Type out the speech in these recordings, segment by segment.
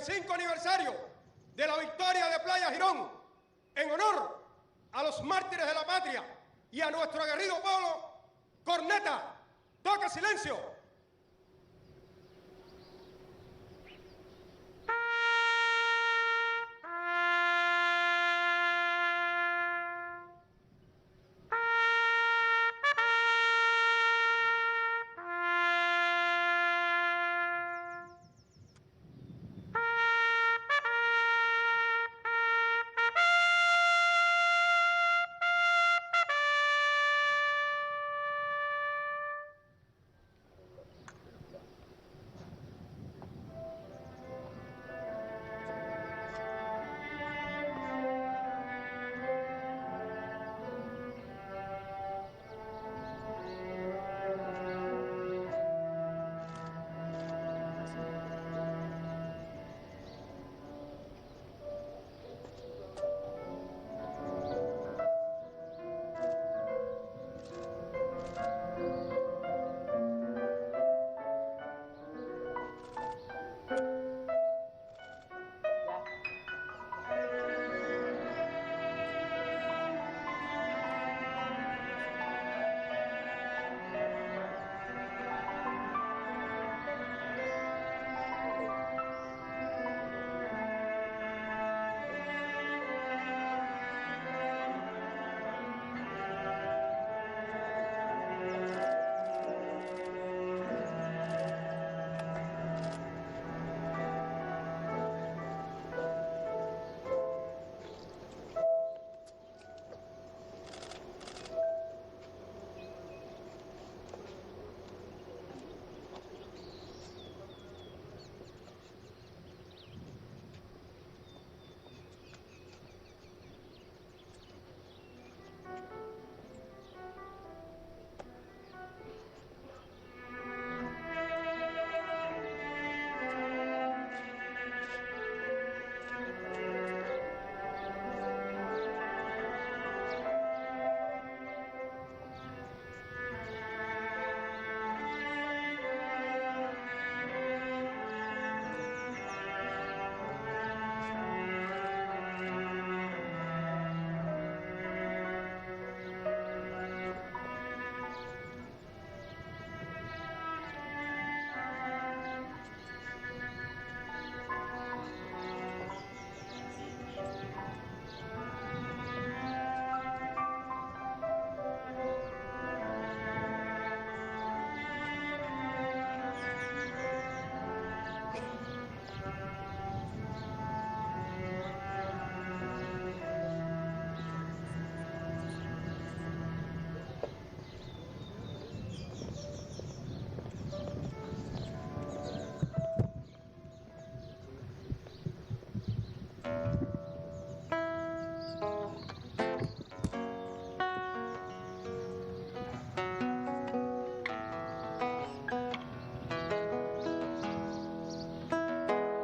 75 aniversario de la victoria de Playa Girón, en honor a los mártires de la patria y a nuestro aguerrido pueblo, corneta, toca silencio.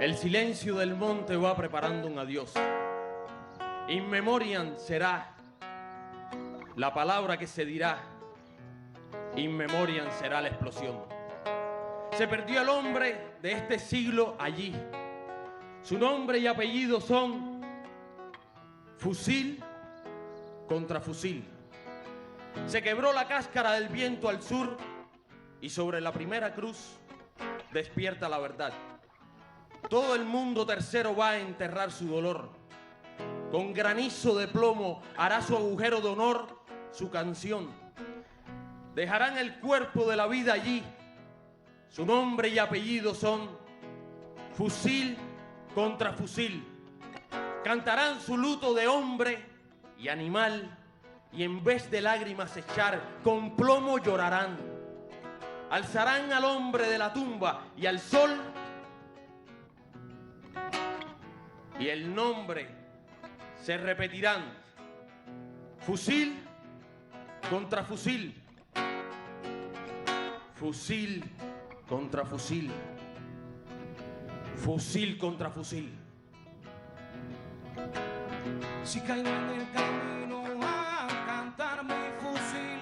El silencio del monte va preparando un adiós. In memoriam será la palabra que se dirá. In memoriam será la explosión. Se perdió el hombre de este siglo allí. Su nombre y apellido son fusil contra fusil. Se quebró la cáscara del viento al sur y sobre la primera cruz despierta la verdad. Todo el mundo tercero va a enterrar su dolor. Con granizo de plomo hará su agujero de honor su canción. Dejarán el cuerpo de la vida allí. Su nombre y apellido son fusil contra fusil. Cantarán su luto de hombre y animal, y en vez de lágrimas echar, con plomo llorarán. Alzarán al hombre de la tumba y al sol, y el nombre se repetirán. Fusil contra fusil. Fusil contra fusil. Fusil contra fusil. Si caigo en el camino a cantar mi fusil,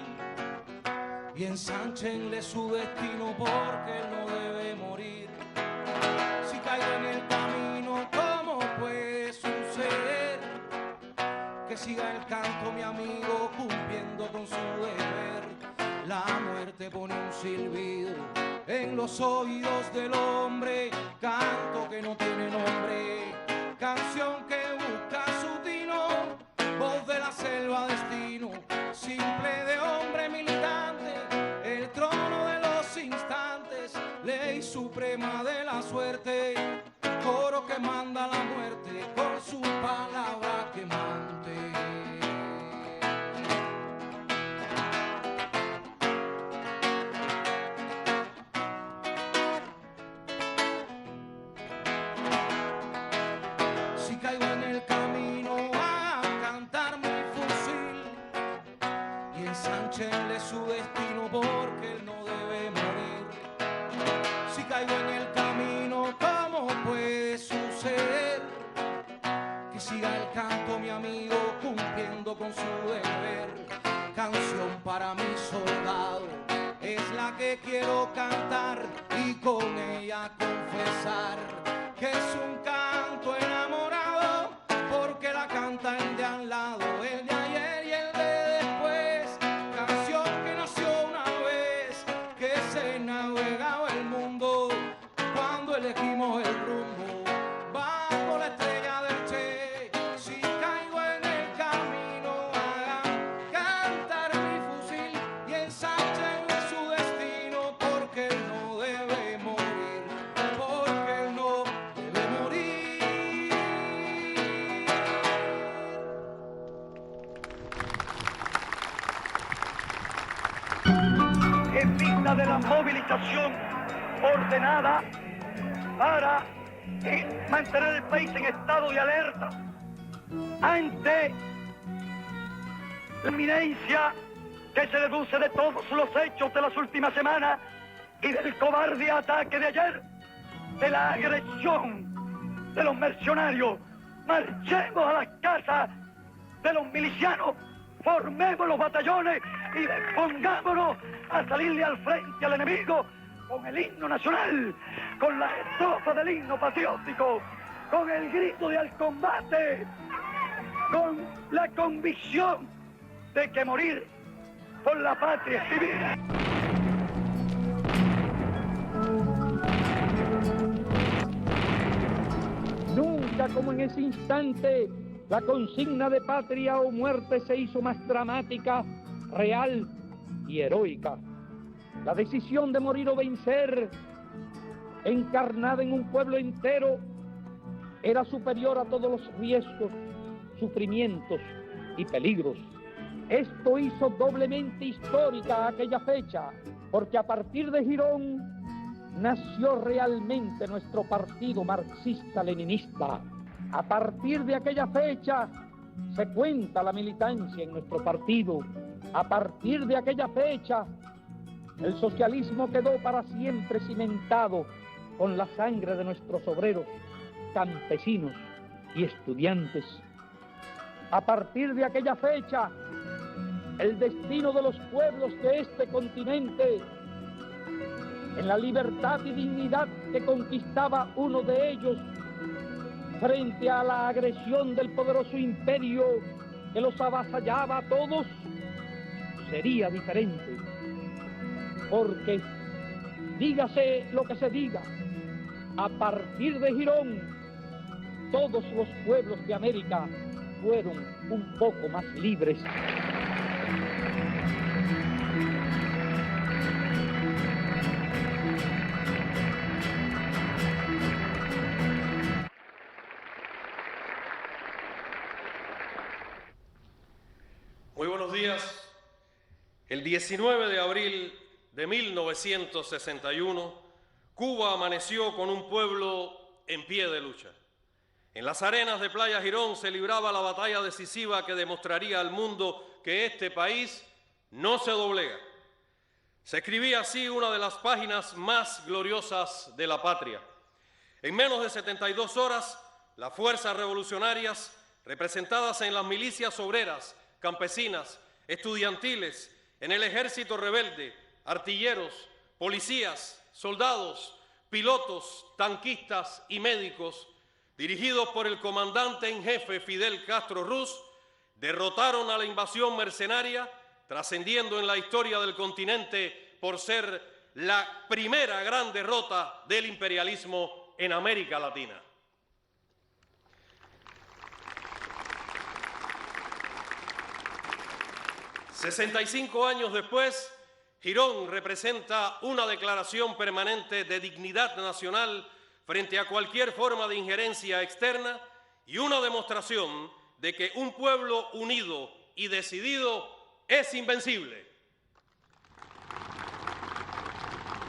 y ensanchenle su destino porque él no debe morir. Si caigo en el camino que siga el canto, mi amigo, cumpliendo con su deber. La muerte pone un silbido en los oídos del hombre, canto que no tiene nombre, canción que busca su tino, voz de la selva, destino, simple de hombre militante, el trono de los instantes, ley suprema de la suerte, coro que manda la muerte con su palabra quemante. Si caigo en el camino a cantar mi fusil y ensanchenle su destino porque él no debe morir. Si caigo en el camino, ¿cómo puede suceder que siga el canto, mi amigo, cumpliendo con su deber? Canción para mi soldado es la que quiero cantar y con ella confesar que es un canto enamorado, porque la canta el de al lado, el de ayer y el de después. Canción que nació una vez, que se navegaba el mundo cuando elegimos el rumbo bajo la estrella del Che. Si caigo en el camino, hagan cantar mi fusil y ensanchenle su destino, porque él no debe morir, porque él no debe morir. En vista de la movilización ordenada para mantener el país en estado de alerta ante la inminencia que se deduce de todos los hechos de las últimas semanas y del cobarde ataque de ayer, de la agresión de los mercenarios. Marchemos a las casas de los milicianos, formemos los batallones y pongámonos a salirle al frente al enemigo con el himno nacional, con la estrofa del himno patriótico, con el grito de al combate, con la convicción de que morir por la patria es vivir. Nunca como en ese instante la consigna de patria o muerte se hizo más dramática, real y heroica. La decisión de morir o vencer, encarnada en un pueblo entero, era superior a todos los riesgos, sufrimientos y peligros. Esto hizo doblemente histórica aquella fecha, porque a partir de Girón nació realmente nuestro partido marxista-leninista. A partir de aquella fecha se cuenta la militancia en nuestro partido. A partir de aquella fecha el socialismo quedó para siempre cimentado con la sangre de nuestros obreros, campesinos y estudiantes. A partir de aquella fecha, el destino de los pueblos de este continente, en la libertad y dignidad que conquistaba uno de ellos frente a la agresión del poderoso imperio que los avasallaba a todos, sería diferente. Porque, dígase lo que se diga, a partir de Girón, todos los pueblos de América fueron un poco más libres. Muy buenos días. El 19 de abril de 1961, Cuba amaneció con un pueblo en pie de lucha. En las arenas de Playa Girón se libraba la batalla decisiva que demostraría al mundo que este país no se doblega. Se escribía así una de las páginas más gloriosas de la patria. En menos de 72 horas, las fuerzas revolucionarias, representadas en las milicias obreras, campesinas, estudiantiles, en el ejército rebelde, artilleros, policías, soldados, pilotos, tanquistas y médicos, dirigidos por el comandante en jefe Fidel Castro Ruz, derrotaron a la invasión mercenaria, trascendiendo en la historia del continente por ser la primera gran derrota del imperialismo en América Latina. «65 años después, Girón representa una declaración permanente de dignidad nacional frente a cualquier forma de injerencia externa y una demostración de que un pueblo unido y decidido es invencible».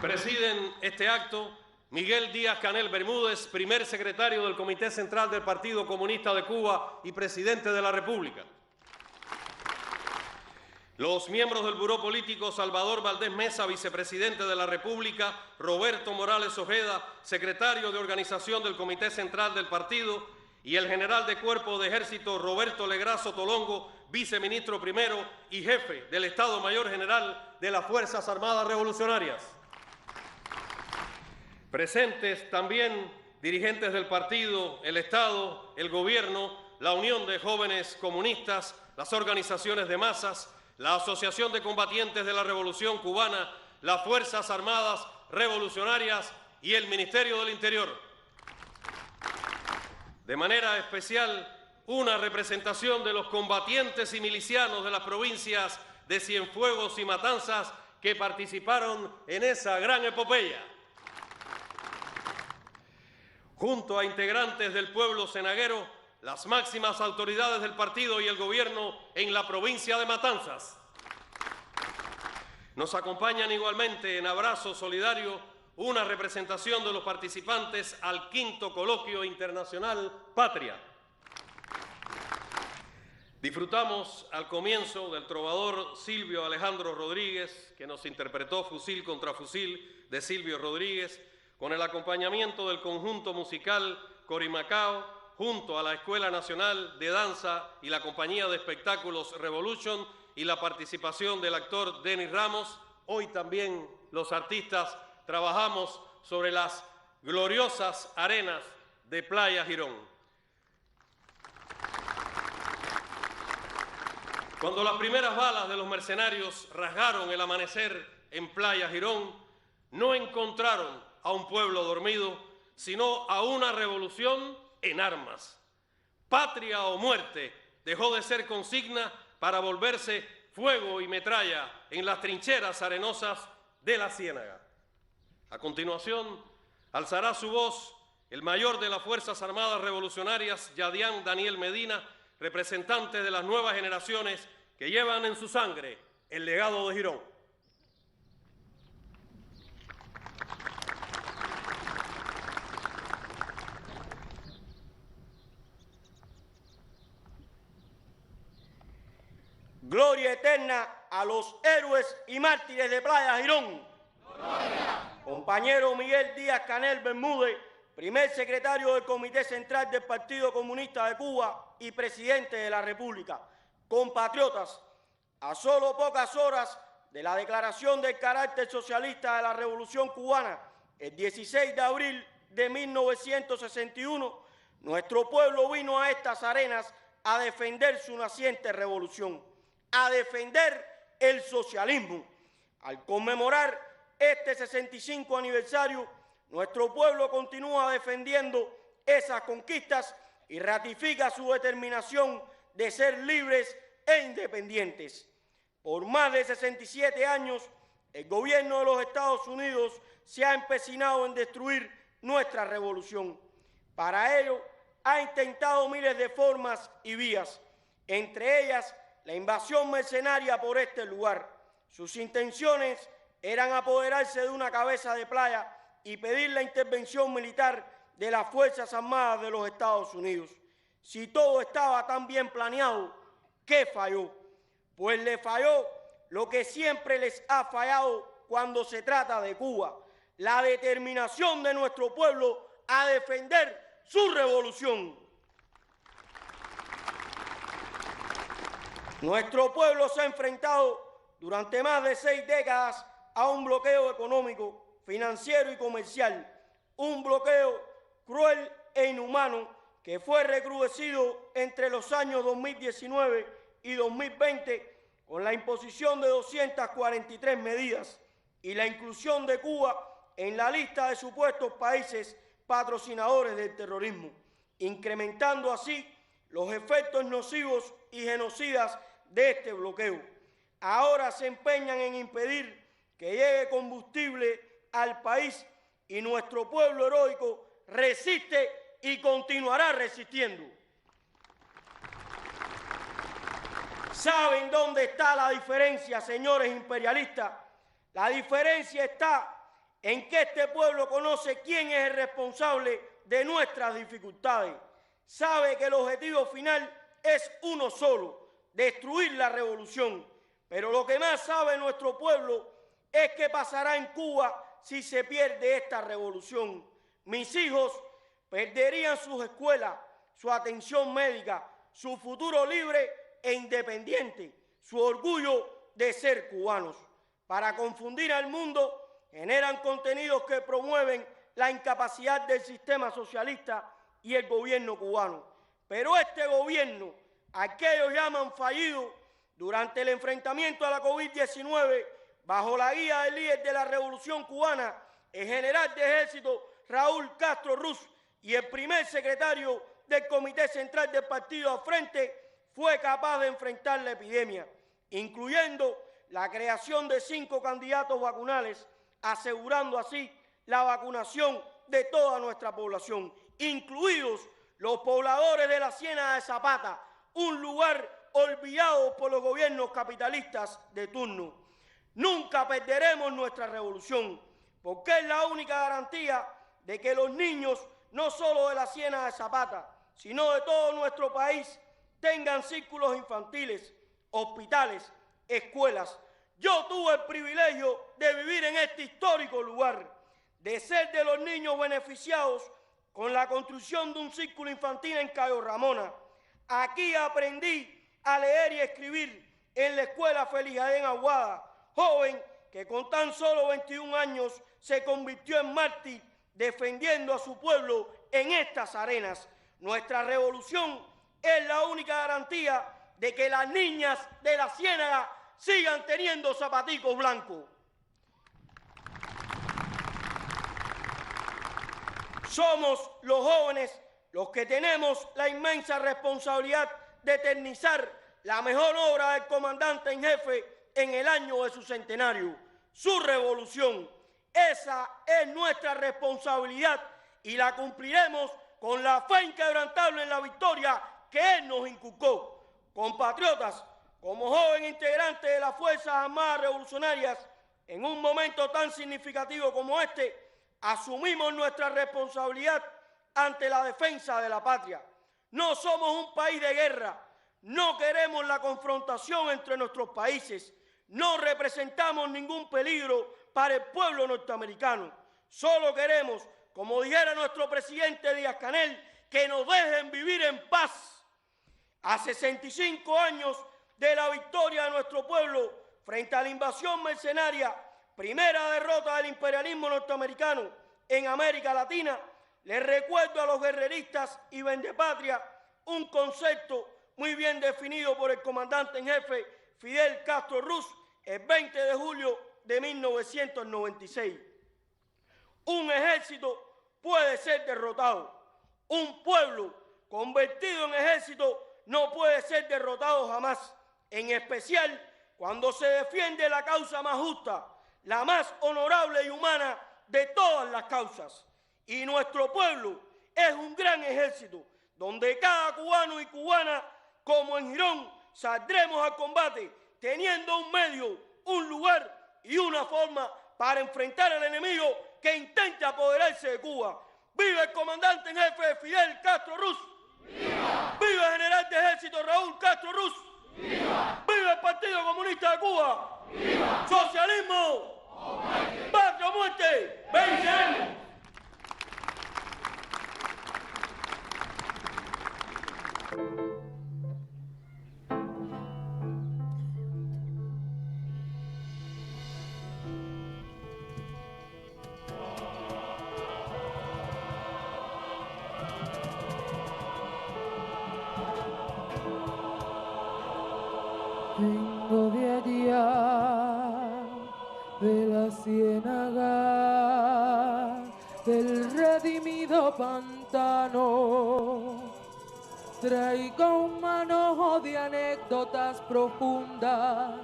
Presiden este acto Miguel Díaz-Canel Bermúdez, primer secretario del Comité Central del Partido Comunista de Cuba y presidente de la República. Los miembros del Buró Político: Salvador Valdés Mesa, vicepresidente de la República; Roberto Morales Ojeda, secretario de Organización del Comité Central del Partido; y el general de Cuerpo de Ejército Roberto Legrazo Tolongo, viceministro primero y jefe del Estado Mayor General de las Fuerzas Armadas Revolucionarias. Presentes también dirigentes del partido, el Estado, el Gobierno, la Unión de Jóvenes Comunistas, las organizaciones de masas, la Asociación de Combatientes de la Revolución Cubana, las Fuerzas Armadas Revolucionarias y el Ministerio del Interior. De manera especial, una representación de los combatientes y milicianos de las provincias de Cienfuegos y Matanzas que participaron en esa gran epopeya. Junto a integrantes del pueblo cenaguero, las máximas autoridades del partido y el gobierno en la provincia de Matanzas. Nos acompañan igualmente en abrazo solidario una representación de los participantes al quinto coloquio internacional Patria. Disfrutamos al comienzo del trovador Silvio Alejandro Rodríguez, que nos interpretó Fusil contra Fusil de Silvio Rodríguez, con el acompañamiento del conjunto musical Corimacao, junto a la Escuela Nacional de Danza y la compañía de espectáculos Revolution y la participación del actor Denis Ramos. Hoy también los artistas trabajamos sobre las gloriosas arenas de Playa Girón. Cuando las primeras balas de los mercenarios rasgaron el amanecer en Playa Girón, no encontraron a un pueblo dormido, sino a una revolución en armas. Patria o muerte dejó de ser consigna para volverse fuego y metralla en las trincheras arenosas de la Ciénaga. A continuación, alzará su voz el mayor de las Fuerzas Armadas Revolucionarias, Yadián Daniel Medina, representante de las nuevas generaciones que llevan en su sangre el legado de Girón. Gloria eterna a los héroes y mártires de Playa Girón. Gloria. Compañero Miguel Díaz-Canel Bermúdez, primer secretario del Comité Central del Partido Comunista de Cuba y presidente de la República. Compatriotas, a solo pocas horas de la declaración del carácter socialista de la Revolución Cubana, el 16 de abril de 1961, nuestro pueblo vino a estas arenas a defender su naciente revolución, a defender el socialismo. Al conmemorar este 65 aniversario, nuestro pueblo continúa defendiendo esas conquistas y ratifica su determinación de ser libres e independientes. Por más de 67 años, el gobierno de los Estados Unidos se ha empecinado en destruir nuestra revolución. Para ello, ha intentado miles de formas y vías, entre ellas la invasión mercenaria por este lugar. Sus intenciones eran apoderarse de una cabeza de playa y pedir la intervención militar de las Fuerzas Armadas de los Estados Unidos. Si todo estaba tan bien planeado, ¿qué falló? Pues le falló lo que siempre les ha fallado cuando se trata de Cuba: la determinación de nuestro pueblo a defender su revolución. Nuestro pueblo se ha enfrentado durante más de 6 décadas a un bloqueo económico, financiero y comercial, un bloqueo cruel e inhumano que fue recrudecido entre los años 2019 y 2020 con la imposición de 243 medidas y la inclusión de Cuba en la lista de supuestos países patrocinadores del terrorismo, incrementando así los efectos nocivos y genocidas de este bloqueo. Ahora se empeñan en impedir que llegue combustible al país y nuestro pueblo heroico resiste y continuará resistiendo. ¿Saben dónde está la diferencia, señores imperialistas? La diferencia está en que este pueblo conoce quién es el responsable de nuestras dificultades. Sabe que el objetivo final es uno solo, destruir la revolución. Pero lo que más sabe nuestro pueblo es qué pasará en Cuba si se pierde esta revolución. Mis hijos perderían sus escuelas, su atención médica, su futuro libre e independiente, su orgullo de ser cubanos. Para confundir al mundo, generan contenidos que promueven la incapacidad del sistema socialista y el gobierno cubano. Pero este gobierno, aquellos llaman fallido, durante el enfrentamiento a la COVID-19, bajo la guía del líder de la Revolución Cubana, el general de ejército Raúl Castro Ruz y el primer secretario del Comité Central del Partido al frente, fue capaz de enfrentar la epidemia, incluyendo la creación de 5 candidatos vacunales, asegurando así la vacunación de toda nuestra población, incluidos los pobladores de la Ciénaga de Zapata, un lugar olvidado por los gobiernos capitalistas de turno. Nunca perderemos nuestra revolución, porque es la única garantía de que los niños, no solo de la Ciénaga de Zapata, sino de todo nuestro país, tengan círculos infantiles, hospitales, escuelas. Yo tuve el privilegio de vivir en este histórico lugar, de ser de los niños beneficiados con la construcción de un círculo infantil en Cayo Ramona. Aquí aprendí a leer y escribir en la escuela Félix Adén Aguada, joven que con tan solo 21 años se convirtió en mártir defendiendo a su pueblo en estas arenas. Nuestra revolución es la única garantía de que las niñas de la Ciénaga sigan teniendo zapaticos blancos. Somos los jóvenes los que tenemos la inmensa responsabilidad de eternizar la mejor obra del comandante en jefe en el año de su centenario, su revolución. Esa es nuestra responsabilidad y la cumpliremos con la fe inquebrantable en la victoria que él nos inculcó. Compatriotas, como joven integrante de las Fuerzas Armadas Revolucionarias, en un momento tan significativo como este, asumimos nuestra responsabilidad ante la defensa de la patria. No somos un país de guerra, no queremos la confrontación entre nuestros países, no representamos ningún peligro para el pueblo norteamericano. Solo queremos, como dijera nuestro presidente Díaz-Canel, que nos dejen vivir en paz. A 65 años de la victoria de nuestro pueblo frente a la invasión mercenaria, primera derrota del imperialismo norteamericano en América Latina, les recuerdo a los guerreristas y vendepatria un concepto muy bien definido por el comandante en jefe Fidel Castro Ruz el 20 de julio de 1996. Un ejército puede ser derrotado. Un pueblo convertido en ejército no puede ser derrotado jamás, en especial cuando se defiende la causa más justa, la más honorable y humana de todas las causas. Y nuestro pueblo es un gran ejército, donde cada cubano y cubana, como en Girón, saldremos al combate, teniendo un medio, un lugar y una forma para enfrentar al enemigo que intenta apoderarse de Cuba. ¡Viva el comandante en jefe Fidel Castro Ruz! ¡Viva! ¡Viva el general de ejército Raúl Castro Ruz! ¡Viva! ¡Viva el Partido Comunista de Cuba! ¡Viva! ¡Socialismo! ¡Patria o muerte! ¡Venceremos! Vengo de allá, de la ciénaga, del redimido pantano. Traigo un manojo de anécdotas profundas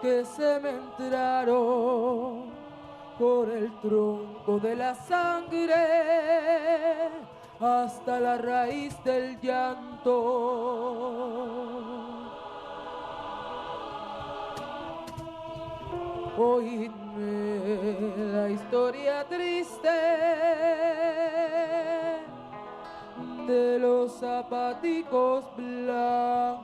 que se me entraron por el tronco de la sangre hasta la raíz del llanto. Oídme la historia triste de los zapaticos blancos.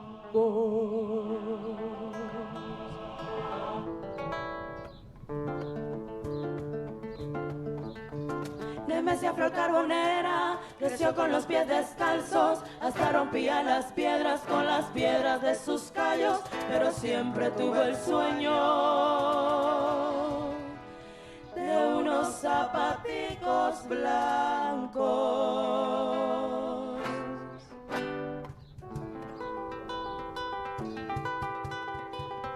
Nemesia Flor Carbonera creció con los pies descalzos, hasta rompía las piedras con las piedras de sus callos, pero siempre tuvo el sueño de unos zapaticos blancos.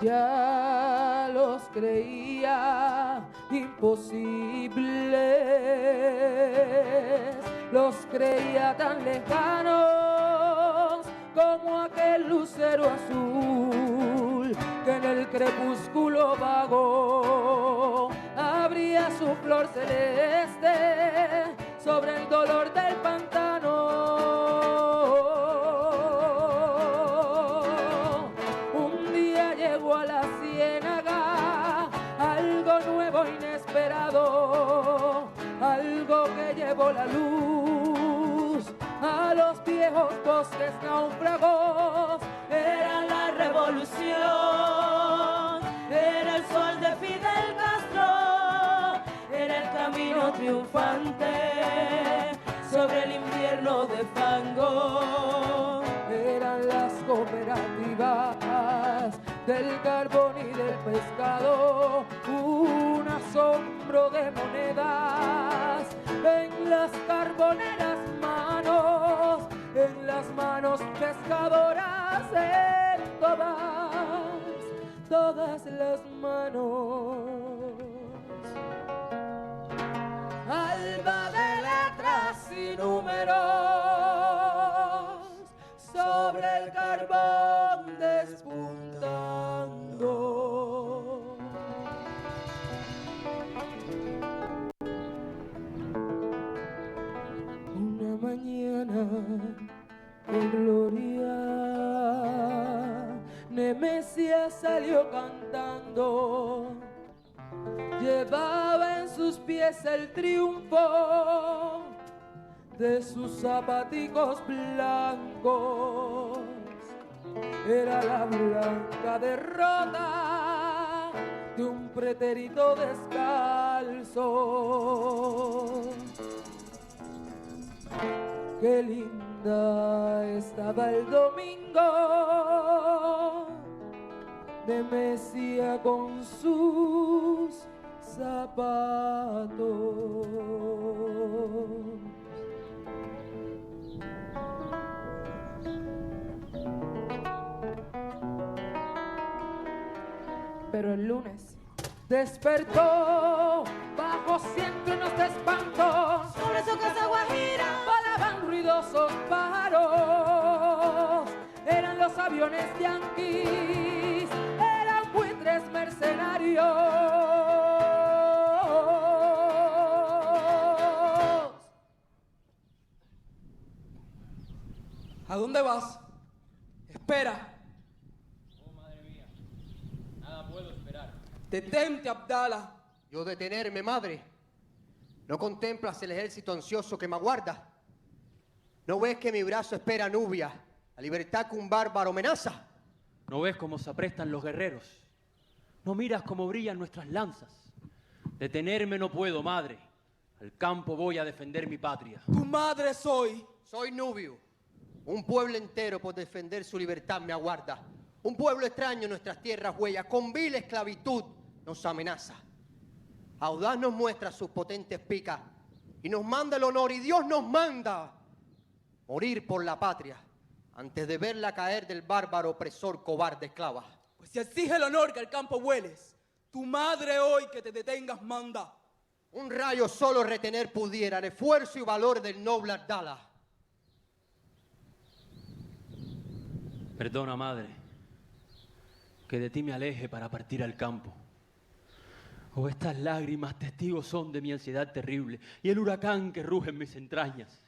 Ya los creía imposibles, los creía tan lejanos como aquel lucero azul que en el crepúsculo vago abría su flor celeste sobre el dolor del pantano. Un día llegó a la ciénaga algo nuevo, inesperado, algo que llevó la luz a los viejos bosques náufragos. Era la revolución, era el sol de Fidel Castro, era el camino triunfante sobre el invierno de fango. Eran las cooperativas del carbón y del pescado, un asombro de monedas en las carboneras manos, en las manos pescadoras, en todas las manos. Alba de letras y números sobre el carbón despuntando. Una mañana de gloria, Nemesia salió cantando. Llevaba en sus pies el triunfo de sus zapaticos blancos. Era la blanca derrota de un pretérito descalzo. Qué linda estaba el domingo, Nemesia con sus zapatos. Pero el lunes despertó bajo cientos de espantos. Sobre su casa guajira volaban ruidosos pájaros. Eran los aviones yanquis, eran buitres mercenarios. ¿A dónde vas? Espera. Detente, Abdala. Yo detenerme, madre. ¿No contemplas el ejército ansioso que me aguarda? ¿No ves que mi brazo espera Nubia, la libertad que un bárbaro amenaza? ¿No ves cómo se aprestan los guerreros? ¿No miras cómo brillan nuestras lanzas? Detenerme no puedo, madre. Al campo voy a defender mi patria. Tu madre soy. Soy Nubio. Un pueblo entero por defender su libertad me aguarda. Un pueblo extraño en nuestras tierras huellas, con vil esclavitud nos amenaza. Audaz nos muestra sus potentes picas y nos manda el honor, y Dios nos manda morir por la patria. antes de verla caer del bárbaro opresor cobarde esclava. Pues si exige el honor que al campo hueles, tu madre hoy que te detengas manda. Un rayo solo retener pudiera el esfuerzo y valor del noble Abdala. Perdona, madre, que de ti me aleje para partir al campo. O estas lágrimas testigos son de mi ansiedad terrible y el huracán que ruge en mis entrañas.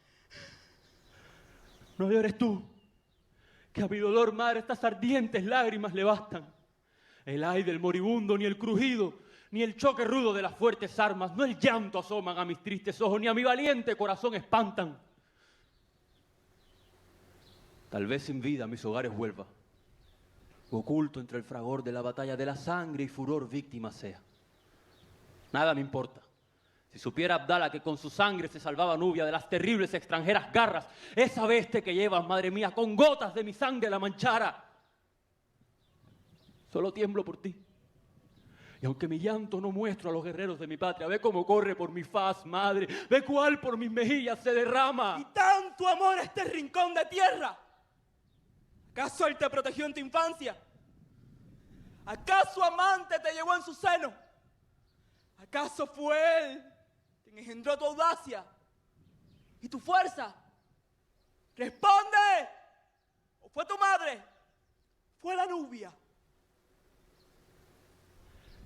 No llores tú, que a mi dolor, madre, estas ardientes lágrimas le bastan. El ay del moribundo, ni el crujido, ni el choque rudo de las fuertes armas, no el llanto asoman a mis tristes ojos, ni a mi valiente corazón espantan. Tal vez sin vida a mis hogares vuelva, oculto entre el fragor de la batalla de la sangre y furor víctima sea. Nada me importa. Si supiera Abdala que con su sangre se salvaba Nubia de las terribles extranjeras garras, esa veste que llevas, madre mía, con gotas de mi sangre la manchara. Solo tiemblo por ti. Y aunque mi llanto no muestro a los guerreros de mi patria, ve cómo corre por mi faz, madre, ve cuál por mis mejillas se derrama. Y tanto amor a este rincón de tierra. ¿Acaso él te protegió en tu infancia? ¿Acaso amante te llevó en su seno? ¿Acaso fue él quien engendró tu audacia y tu fuerza? ¡Responde! ¿O fue tu madre? ¿Fue la Nubia?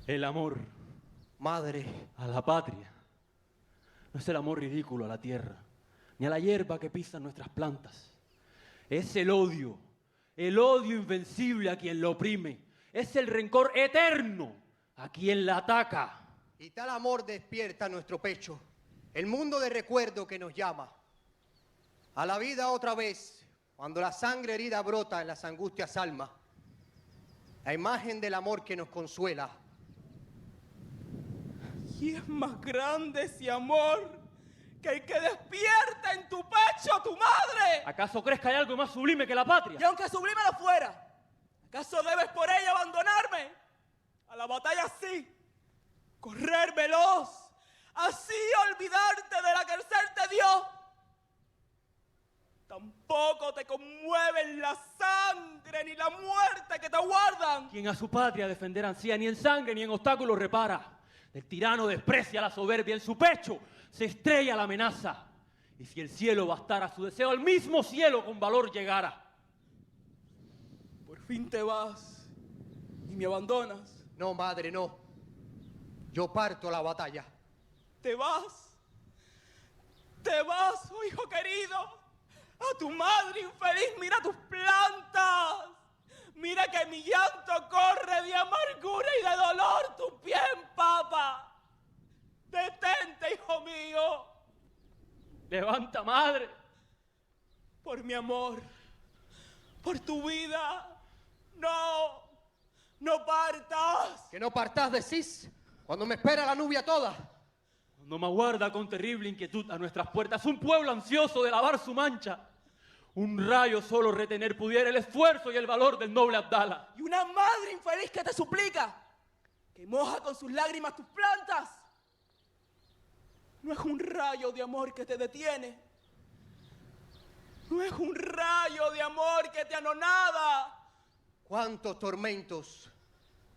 El amor, madre, a la patria no es el amor ridículo a la tierra, ni a la hierba que pisan nuestras plantas. Es el odio invencible a quien lo oprime. Es el rencor eterno a quien la ataca. Y tal amor despierta nuestro pecho, el mundo de recuerdo que nos llama. A la vida otra vez, cuando la sangre herida brota en las angustias almas. La imagen del amor que nos consuela. Y es más grande ese amor que el que despierta en tu pecho a tu madre. ¿Acaso crees que hay algo más sublime que la patria? Y aunque sublime lo fuera, ¿acaso debes por ella abandonarme? A la batalla sí, correr veloz, así olvidarte de la que el ser te dio. Tampoco te conmueven la sangre ni la muerte que te aguardan. Quien a su patria defender ansía, ni en sangre ni en obstáculos repara. El tirano desprecia la soberbia, en su pecho se estrella la amenaza. Y si el cielo bastara su deseo, al mismo cielo con valor llegara. Por fin te vas y me abandonas. No, madre, no. Yo parto a la batalla. ¿Te vas? ¿Te vas, oh hijo querido? A tu madre infeliz, mira tus plantas. Mira que mi llanto corre de amargura y de dolor tu pie empapa. Detente, hijo mío. Levanta, madre. Por mi amor, por tu vida, no partas. ¿Que no partás, decís? Cuando me espera la Nubia toda. Cuando me aguarda con terrible inquietud a nuestras puertas un pueblo ansioso de lavar su mancha. Un rayo solo retener pudiera el esfuerzo y el valor del noble Abdala. Y una madre infeliz que te suplica, que moja con sus lágrimas tus plantas. No es un rayo de amor que te detiene. No es un rayo de amor que te anonada. Cuántos tormentos,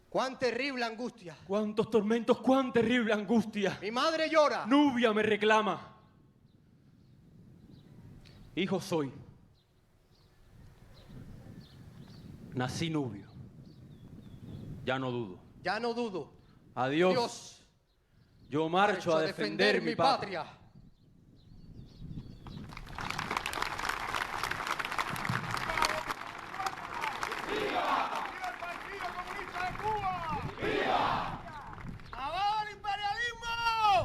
cuán terrible angustia. Cuántos tormentos, cuán terrible angustia. Mi madre llora. Nubia me reclama. Hijo soy. Nací nubio. Ya no dudo. Ya no dudo. Adiós. Dios. Yo marcho a defender mi patria. ¡Viva! ¡Viva el Partido Comunista de Cuba! ¡Viva! ¡Abajo el imperialismo!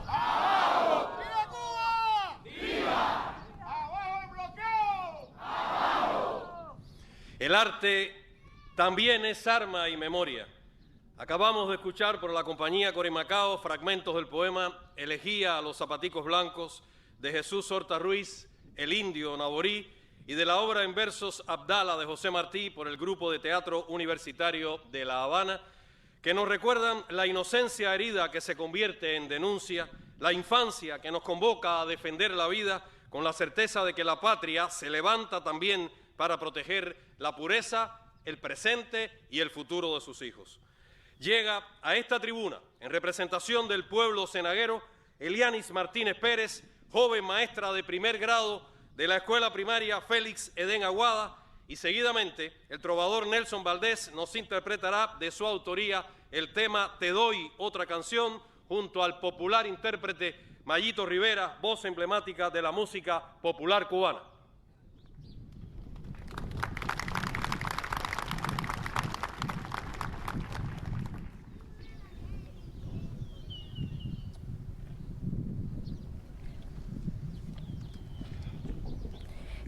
¡Abajo! ¡Viva Cuba! ¡Viva! ¡Abajo el bloqueo! ¡Abajo! El arte también es arma y memoria. Acabamos de escuchar por la compañía Corimacao fragmentos del poema Elegía a los zapaticos blancos de Jesús Horta Ruiz, El Indio Naborí, y de la obra en versos Abdala de José Martí por el Grupo de Teatro Universitario de La Habana, que nos recuerdan la inocencia herida que se convierte en denuncia, la infancia que nos convoca a defender la vida con la certeza de que la patria se levanta también para proteger la pureza, el presente y el futuro de sus hijos. Llega a esta tribuna, en representación del pueblo cenaguero, Elianis Martínez Pérez, joven maestra de primer grado de la escuela primaria Félix Edén Aguada, y seguidamente el trovador Nelson Valdés nos interpretará de su autoría el tema Te doy otra canción, junto al popular intérprete Mayito Rivera, voz emblemática de la música popular cubana.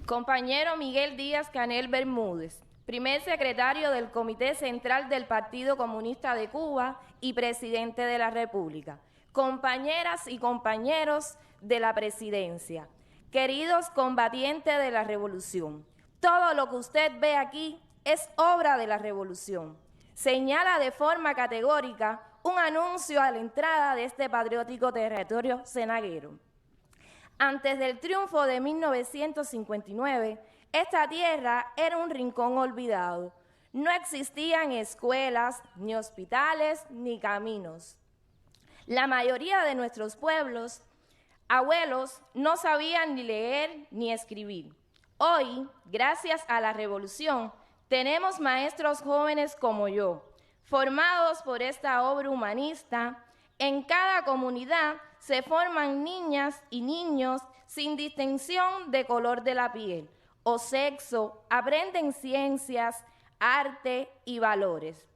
Compañero Miguel Díaz-Canel Bermúdez, primer secretario del Comité Central del Partido Comunista de Cuba y presidente de la República. Compañeras y compañeros de la presidencia, queridos combatientes de la revolución, todo lo que usted ve aquí es obra de la revolución. Señala de forma categórica un anuncio a la entrada de este patriótico territorio cenaguero. Antes del triunfo de 1959, esta tierra era un rincón olvidado. No existían escuelas, ni hospitales, ni caminos. La mayoría de nuestros pueblos, abuelos, no sabían ni leer ni escribir. Hoy, gracias a la revolución, tenemos maestros jóvenes como yo, formados por esta obra humanista. En cada comunidad se forman niñas y niños sin distinción de color de la piel o sexo, aprenden ciencias, arte y valores.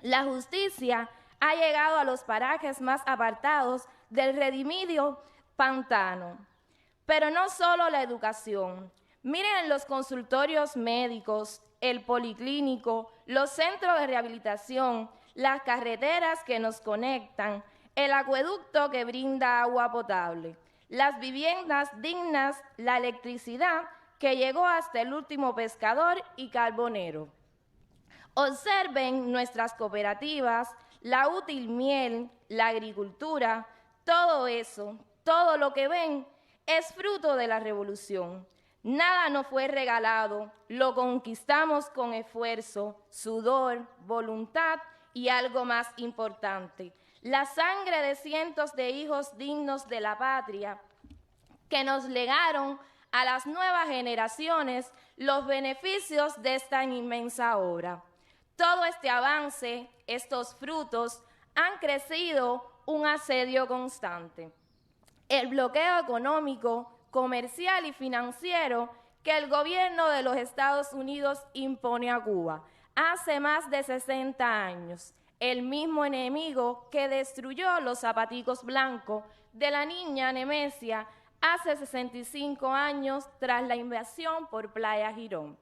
La justicia ha llegado a los parajes más apartados del redimido pantano. Pero no solo la educación. Miren los consultorios médicos, el policlínico, los centros de rehabilitación, las carreteras que nos conectan, el acueducto que brinda agua potable, las viviendas dignas, la electricidad que llegó hasta el último pescador y carbonero. Observen nuestras cooperativas, la útil miel, la agricultura, todo eso, todo lo que ven es fruto de la revolución. Nada nos fue regalado, lo conquistamos con esfuerzo, sudor, voluntad y algo más importante, la sangre de cientos de hijos dignos de la patria que nos legaron a las nuevas generaciones los beneficios de esta inmensa obra. Todo este avance, estos frutos, han crecido un asedio constante. El bloqueo económico, comercial y financiero que el gobierno de los Estados Unidos impone a Cuba hace más de 60 años, el mismo enemigo que destruyó los zapaticos blancos de la niña Nemesia hace 65 años tras la invasión por Playa Girón.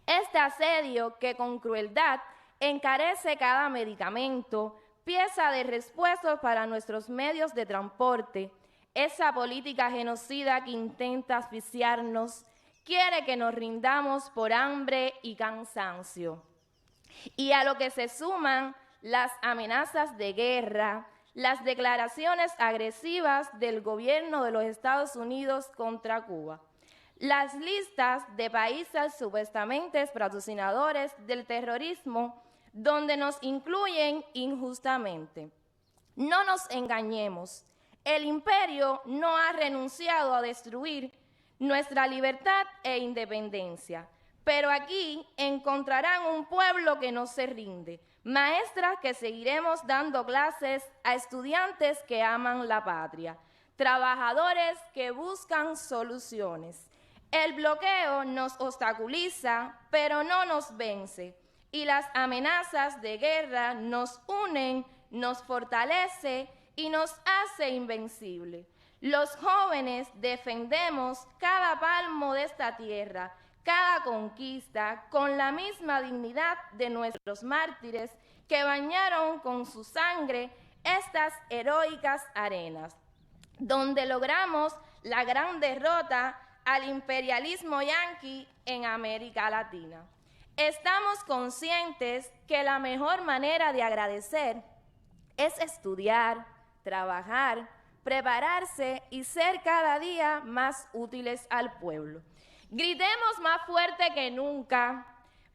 Este asedio que con crueldad encarece cada medicamento, pieza de repuestos para nuestros medios de transporte, esa política genocida que intenta asfixiarnos, quiere que nos rindamos por hambre y cansancio. Y a lo que se suman las amenazas de guerra, las declaraciones agresivas del gobierno de los Estados Unidos contra Cuba, las listas de países supuestamente patrocinadores del terrorismo, donde nos incluyen injustamente. No nos engañemos, el imperio no ha renunciado a destruir nuestra libertad e independencia, pero aquí encontrarán un pueblo que no se rinde, maestras que seguiremos dando clases a estudiantes que aman la patria, trabajadores que buscan soluciones. El bloqueo nos obstaculiza, pero no nos vence, y las amenazas de guerra nos unen, nos fortalece y nos hace invencible. Los jóvenes defendemos cada palmo de esta tierra, cada conquista, con la misma dignidad de nuestros mártires que bañaron con su sangre estas heroicas arenas, donde logramos la gran derrota al imperialismo yanqui en América Latina. Estamos conscientes que la mejor manera de agradecer es estudiar, trabajar, prepararse y ser cada día más útiles al pueblo. Gritemos más fuerte que nunca.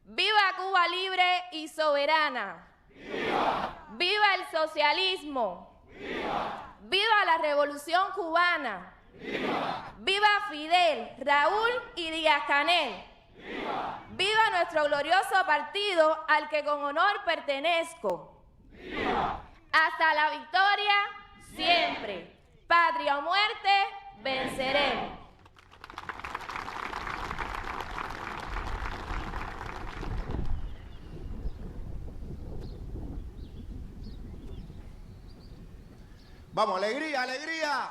¡Viva Cuba libre y soberana! ¡Viva! ¡Viva el socialismo! ¡Viva! ¡Viva la revolución cubana! ¡Viva! ¡Viva Fidel, Raúl y Díaz-Canel! ¡Viva! ¡Viva nuestro glorioso partido al que con honor pertenezco! ¡Viva! ¡Hasta la victoria siempre! ¡Patria o muerte, venceremos! Vamos, alegría, alegría.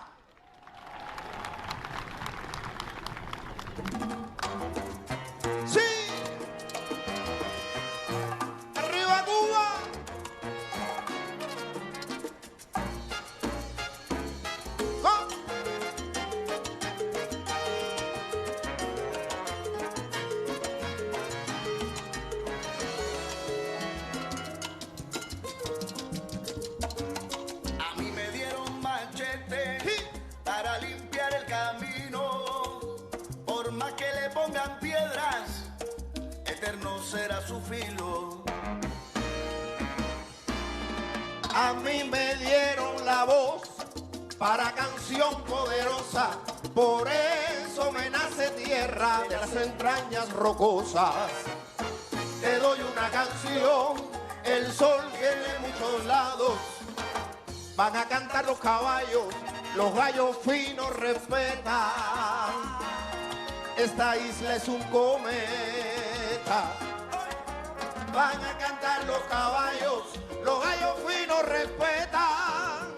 ¡Sí! ¡Arriba Cuba! A mí me dieron machete para limpiar el camino. Por más que le pongan piedras, eterno será su filo. A mí me dieron la voz para canción poderosa, por eso me nace tierra de las entrañas rocosas. Te doy una canción, el sol tiene muchos lados, van a cantar los caballos, los gallos finos respetan. Esta isla es un cometa, van a cantar los caballos, los gallos finos respetan.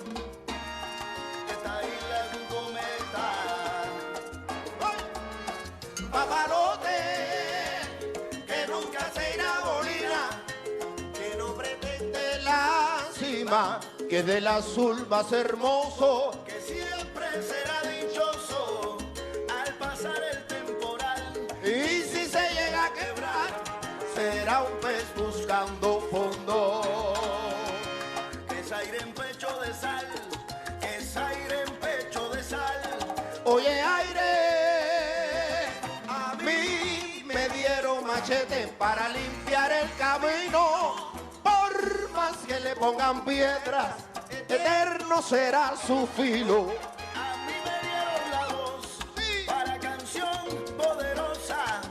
Esta isla es un cometa. Papalote, que nunca se irá a Bolina, Que no pretende la cima, que del azul más hermoso, que siempre será dichoso al pasar el temporal. y si se llega a quebrar, será un pez buscando fondo. Que es aire en pecho de sal, que es aire en pecho de sal. Oye aire, a mí me dieron machete para limpiar el camino, por más que le pongan piedras, eterno será su filo. A mí me dieron la voz para canción poderosa,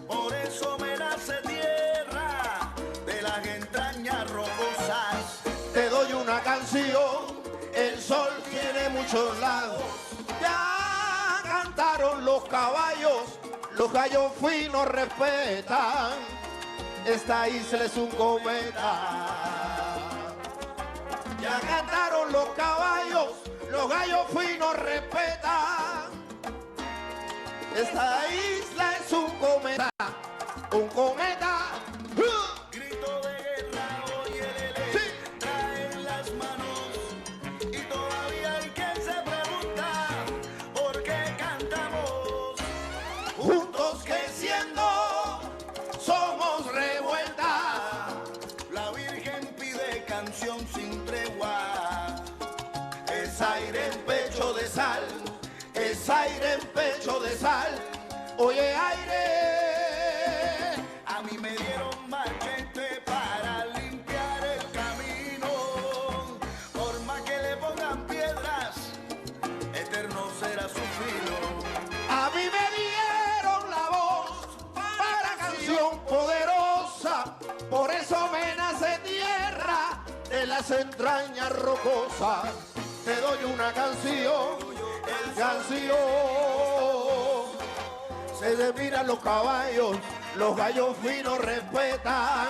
por eso me nace tierra de las entrañas rocosas. Te doy una canción, el sol tiene muchos lados, ya cantaron los caballos, los gallos finos respetan, esta isla es un cometa. Ya cantaron los caballos, los gallos finos respetan, esta isla es un cometa, un cometa. Grito de guerra, oye, traen las manos y todavía hay quien se pregunta por qué cantamos Juntos creciendo, somos revuelta. La Virgen pide canción sin tregua. Es aire en pecho de sal, es aire en pecho de sal. Oye aire, A mí me dieron machete para limpiar el camino. Por más que le pongan piedras, eterno será su filo. a mí me dieron la voz para canción poderosa, por eso me nace tierra de las entrañas rocosas. Te doy una canción, canción. Se desmiran los caballos, los gallos finos respetan.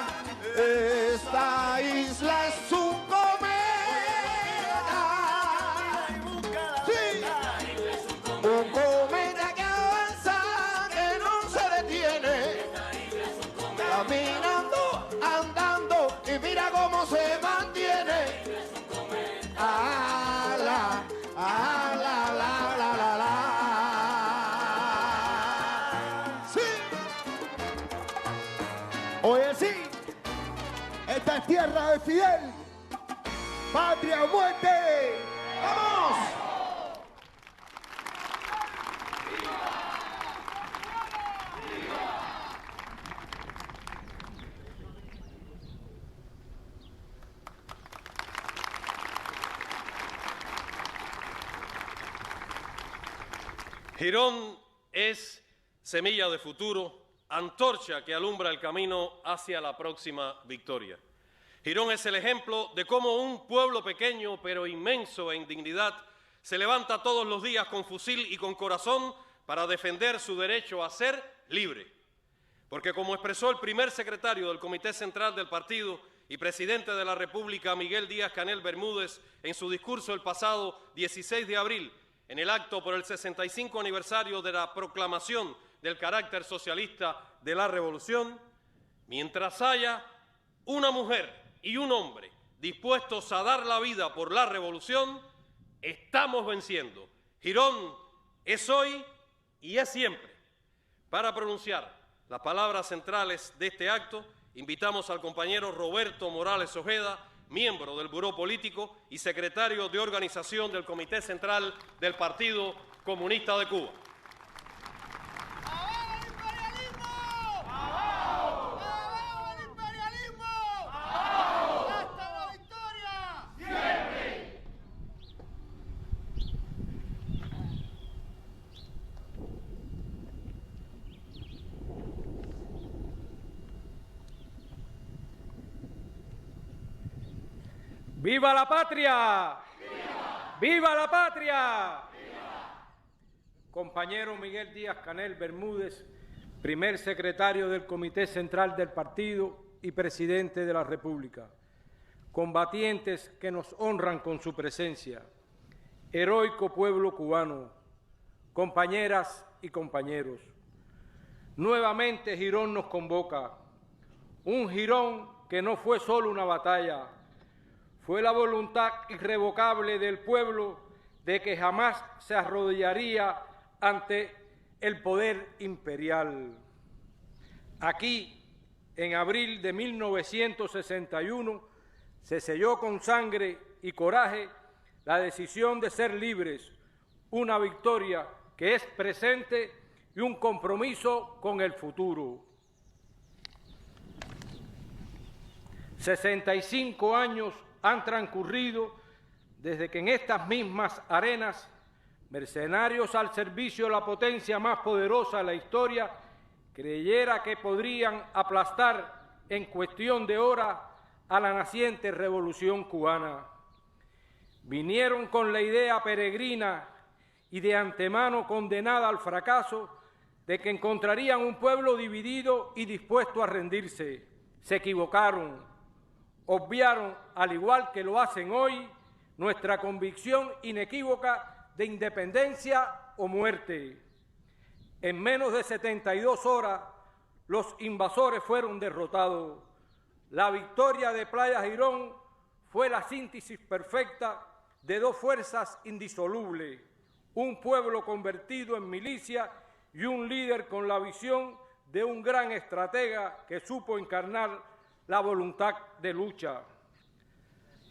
Esta isla es un cometa. Sí, un cometa que avanza, que no se detiene. Caminando, andando, y mira cómo se mantiene. Ala, ala, la, la, la, la. Sí. Oye, sí, esta es tierra de Fidel, patria o muerte. ¡Vamos! Girón es semilla de futuro, antorcha que alumbra el camino hacia la próxima victoria. Girón es el ejemplo de cómo un pueblo pequeño pero inmenso en dignidad se levanta todos los días con fusil y con corazón para defender su derecho a ser libre. Porque como expresó el primer secretario del Comité Central del Partido y presidente de la República, Miguel Díaz-Canel Bermúdez, en su discurso el pasado 16 de abril, en el acto por el 65 aniversario de la proclamación del carácter socialista de la Revolución, mientras haya una mujer y un hombre dispuestos a dar la vida por la Revolución, estamos venciendo. Girón es hoy y es siempre. Para pronunciar las palabras centrales de este acto, invitamos al compañero Roberto Morales Ojeda, miembro del Buró Político y secretario de Organización del Comité Central del Partido Comunista de Cuba. ¡Viva la patria! ¡Viva! ¡Viva la patria! ¡Viva! Compañero Miguel Díaz-Canel Bermúdez, primer secretario del Comité Central del Partido y presidente de la República. Combatientes que nos honran con su presencia. Heroico pueblo cubano. Compañeras y compañeros. Nuevamente Girón nos convoca. Un Girón que no fue solo una batalla, fue la voluntad irrevocable del pueblo de que jamás se arrodillaría ante el poder imperial. Aquí, en abril de 1961, se selló con sangre y coraje la decisión de ser libres, una victoria que es presente y un compromiso con el futuro. 65 años han transcurrido desde que en estas mismas arenas, mercenarios al servicio de la potencia más poderosa de la historia, creyera que podrían aplastar en cuestión de horas a la naciente revolución cubana. Vinieron con la idea peregrina y de antemano condenada al fracaso de que encontrarían un pueblo dividido y dispuesto a rendirse. Se equivocaron. Obviaron, al igual que lo hacen hoy, nuestra convicción inequívoca de independencia o muerte. En menos de 72 horas, los invasores fueron derrotados. La victoria de Playa Girón fue la síntesis perfecta de dos fuerzas indisolubles, un pueblo convertido en milicia y un líder con la visión de un gran estratega que supo encarnar la voluntad de lucha.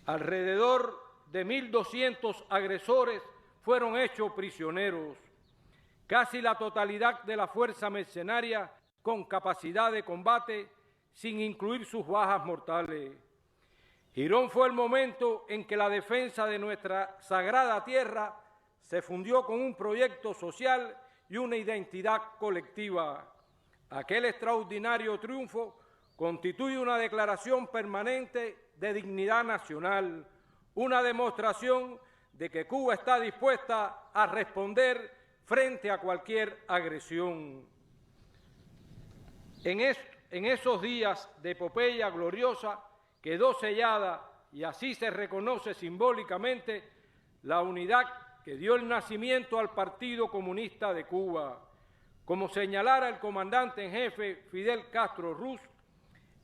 Alrededor de 1.200 agresores fueron hechos prisioneros, casi la totalidad de la fuerza mercenaria con capacidad de combate, sin incluir sus bajas mortales. Girón fue el momento en que la defensa de nuestra sagrada tierra se fundió con un proyecto social y una identidad colectiva. Aquel extraordinario triunfo constituye una declaración permanente de dignidad nacional, una demostración de que Cuba está dispuesta a responder frente a cualquier agresión. En esos días de epopeya gloriosa quedó sellada, y así se reconoce simbólicamente, la unidad que dio el nacimiento al Partido Comunista de Cuba. Como señalara el comandante en jefe Fidel Castro Ruz,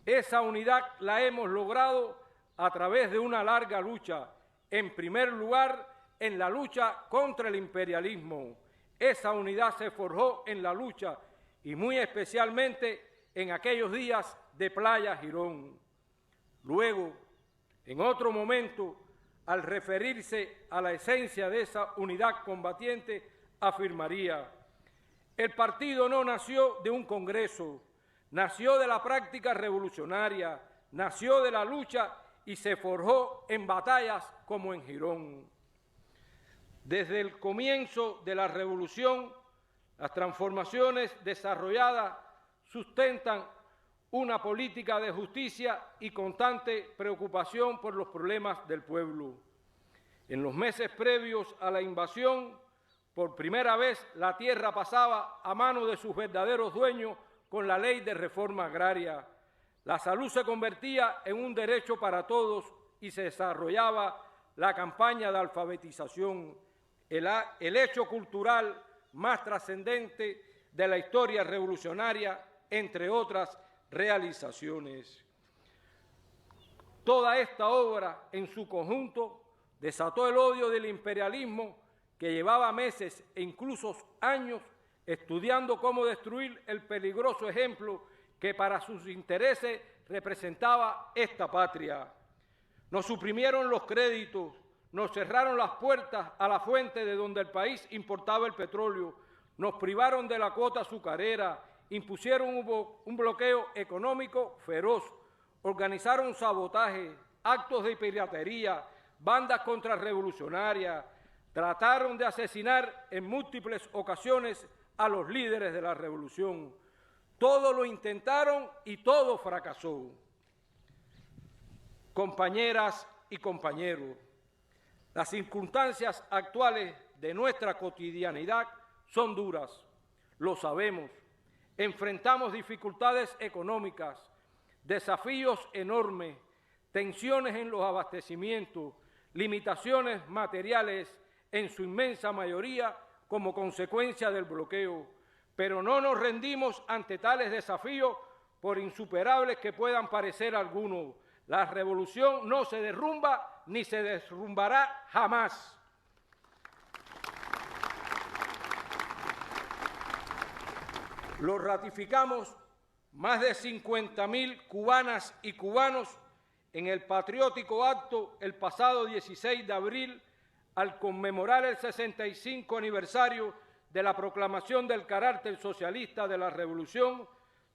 esa unidad la hemos logrado a través de una larga lucha, en primer lugar en la lucha contra el imperialismo. Esa unidad se forjó en la lucha y muy especialmente en aquellos días de Playa Girón. Luego, en otro momento, al referirse a la esencia de esa unidad combatiente, afirmaría: el partido no nació de un congreso, nació de la práctica revolucionaria, nació de la lucha y se forjó en batallas como en Girón. Desde el comienzo de la revolución, Las transformaciones desarrolladas sustentan una política de justicia y constante preocupación por los problemas del pueblo. En los meses previos a la invasión, por primera vez la tierra pasaba a manos de sus verdaderos dueños con la ley de reforma agraria. La salud se convertía en un derecho para todos y se desarrollaba la campaña de alfabetización, el hecho cultural más trascendente de la historia revolucionaria, entre otras realizaciones. Toda esta obra en su conjunto desató el odio del imperialismo que llevaba meses e incluso años estudiando cómo destruir el peligroso ejemplo que para sus intereses representaba esta patria. Nos suprimieron los créditos, nos cerraron las puertas a la fuente de donde el país importaba el petróleo, nos privaron de la cuota azucarera, impusieron un bloqueo económico feroz, organizaron sabotaje, actos de piratería, bandas contrarrevolucionarias, trataron de asesinar en múltiples ocasiones a los líderes de la revolución. Todo lo intentaron y todo fracasó. Compañeras y compañeros, las circunstancias actuales de nuestra cotidianidad son duras, lo sabemos. Enfrentamos dificultades económicas, desafíos enormes, tensiones en los abastecimientos, limitaciones materiales en su inmensa mayoría como consecuencia del bloqueo. Pero no nos rendimos ante tales desafíos, por insuperables que puedan parecer algunos. La revolución no se derrumba ni se derrumbará jamás. Lo ratificamos más de 50.000 cubanas y cubanos en el patriótico acto el pasado 16 de abril al conmemorar el 65 aniversario de la proclamación del carácter socialista de la revolución,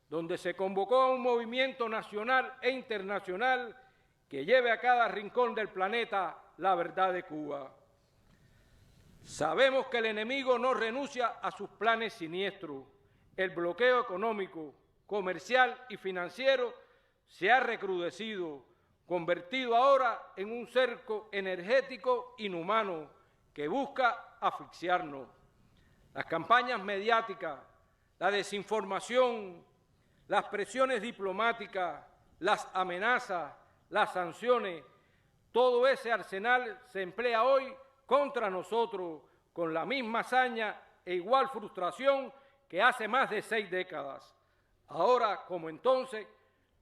donde se convocó a un movimiento nacional e internacional que lleve a cada rincón del planeta la verdad de Cuba. Sabemos que el enemigo no renuncia a sus planes siniestros. El bloqueo económico, comercial y financiero se ha recrudecido, convertido ahora en un cerco energético inhumano que busca asfixiarnos. Las campañas mediáticas, la desinformación, las presiones diplomáticas, las amenazas, las sanciones, todo ese arsenal se emplea hoy contra nosotros con la misma hazaña e igual frustración que hace más de 6 décadas. Ahora, como entonces,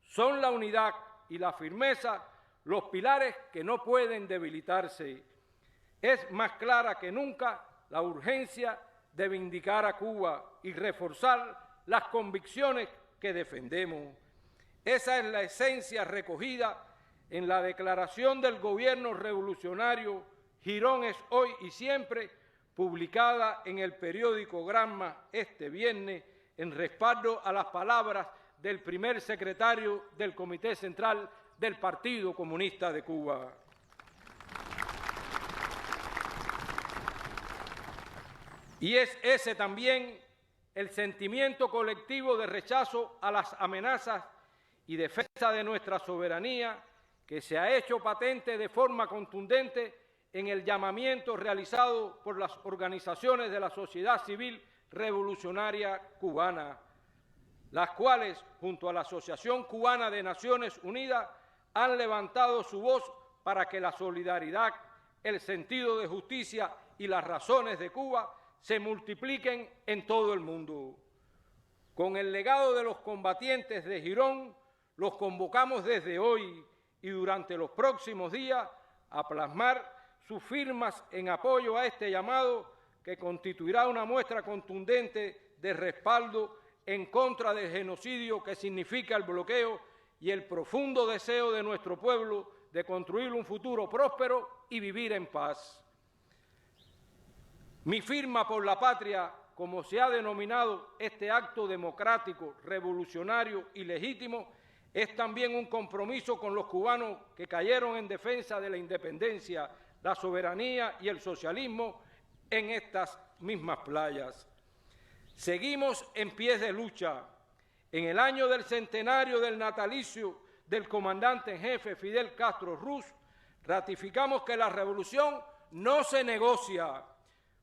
son la unidad y la firmeza los pilares que no pueden debilitarse. Es más clara que nunca la urgencia de vindicar a Cuba y reforzar las convicciones que defendemos. Esa es la esencia recogida en la declaración del gobierno revolucionario Girón es hoy y siempre, publicada en el periódico Granma este viernes, en respaldo a las palabras del primer secretario del Comité Central del Partido Comunista de Cuba. Y es ese también el sentimiento colectivo de rechazo a las amenazas y defensa de nuestra soberanía que se ha hecho patente de forma contundente en el llamamiento realizado por las organizaciones de la sociedad civil revolucionaria cubana, las cuales, junto a la Asociación Cubana de Naciones Unidas, han levantado su voz para que la solidaridad, el sentido de justicia y las razones de Cuba se multipliquen en todo el mundo. Con el legado de los combatientes de Girón, los convocamos desde hoy y durante los próximos días a plasmar sus firmas en apoyo a este llamado que constituirá una muestra contundente de respaldo en contra del genocidio que significa el bloqueo y el profundo deseo de nuestro pueblo de construir un futuro próspero y vivir en paz. Mi firma por la patria, como se ha denominado este acto democrático, revolucionario y legítimo, es también un compromiso con los cubanos que cayeron en defensa de la independencia, la soberanía y el socialismo en estas mismas playas. Seguimos en pie de lucha. En el año del centenario del natalicio del comandante en jefe Fidel Castro Ruz, ratificamos que la revolución no se negocia.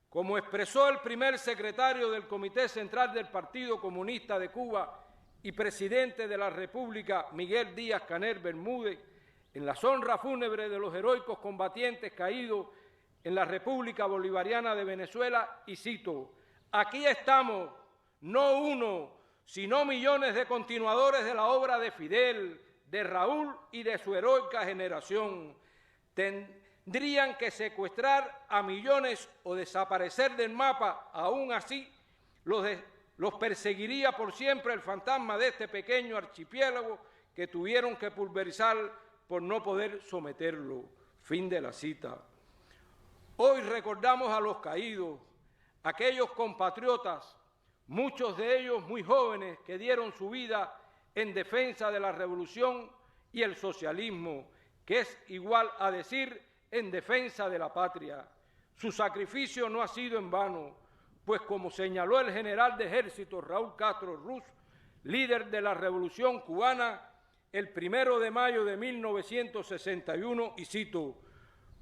Como expresó el primer secretario del Comité Central del Partido Comunista de Cuba y presidente de la República, Miguel Díaz-Canel Bermúdez, en las honras fúnebres de los heroicos combatientes caídos en la República Bolivariana de Venezuela, y cito: aquí estamos, no uno, sino millones de continuadores de la obra de Fidel, de Raúl y de su heroica generación. Tendrían que secuestrar a millones o desaparecer del mapa. Aún así, los perseguiría por siempre el fantasma de este pequeño archipiélago que tuvieron que pulverizar por no poder someterlo. Fin de la cita. Hoy recordamos a los caídos, aquellos compatriotas, muchos de ellos muy jóvenes, que dieron su vida en defensa de la revolución y el socialismo, que es igual a decir en defensa de la patria. Su sacrificio no ha sido en vano, pues como señaló el general de ejército Raúl Castro Ruz, líder de la revolución cubana, el 1 de mayo de 1961, y cito: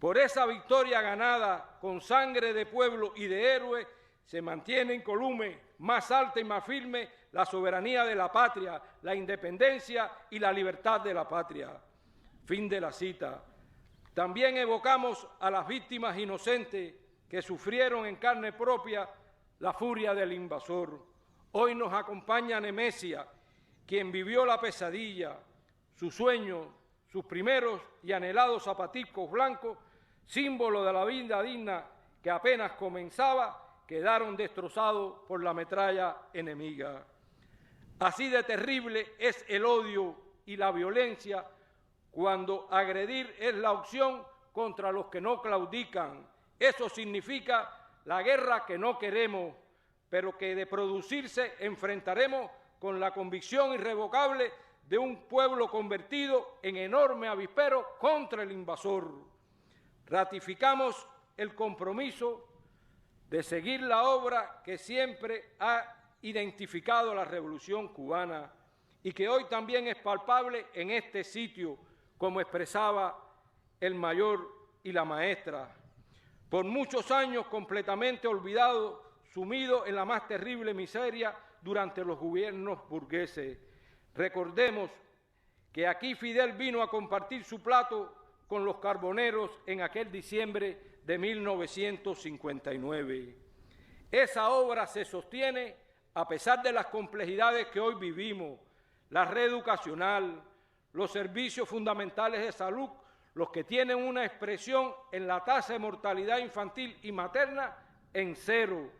por esa victoria ganada con sangre de pueblo y de héroe, se mantiene incolume, más alta y más firme, la soberanía de la patria, la independencia y la libertad de la patria. Fin de la cita. También evocamos a las víctimas inocentes que sufrieron en carne propia la furia del invasor. Hoy nos acompaña Nemesia, quien vivió la pesadilla, sus sueños, sus primeros y anhelados zapaticos blancos, símbolo de la vida digna que apenas comenzaba, quedaron destrozados por la metralla enemiga. Así de terrible es el odio y la violencia cuando agredir es la opción contra los que no claudican. Eso significa la guerra que no queremos, pero que de producirse enfrentaremos con la convicción irrevocable de un pueblo convertido en enorme avispero contra el invasor. Ratificamos el compromiso de seguir la obra que siempre ha identificado la Revolución Cubana y que hoy también es palpable en este sitio, como expresaba el mayor y la maestra. Por muchos años completamente olvidado, sumido en la más terrible miseria durante los gobiernos burgueses. Recordemos que aquí Fidel vino a compartir su plato con los carboneros en aquel diciembre de 1959. Esa obra se sostiene a pesar de las complejidades que hoy vivimos, la red educacional, los servicios fundamentales de salud, los que tienen una expresión en la tasa de mortalidad infantil y materna en 0.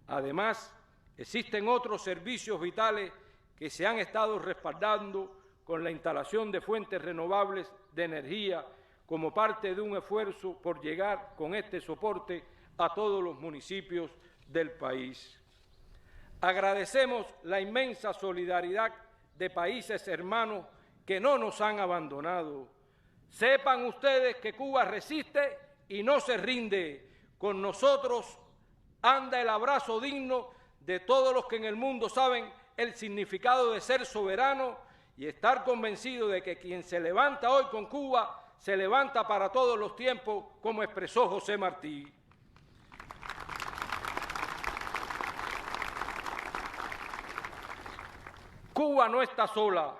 Además, existen otros servicios vitales que se han estado respaldando con la instalación de fuentes renovables de energía como parte de un esfuerzo por llegar con este soporte a todos los municipios del país. Agradecemos la inmensa solidaridad de países hermanos que no nos han abandonado. Sepan ustedes que Cuba resiste y no se rinde. Con nosotros anda el abrazo digno de todos los que en el mundo saben el significado de ser soberano y estar convencido de que quien se levanta hoy con Cuba se levanta para todos los tiempos, como expresó José Martí. Cuba no está sola.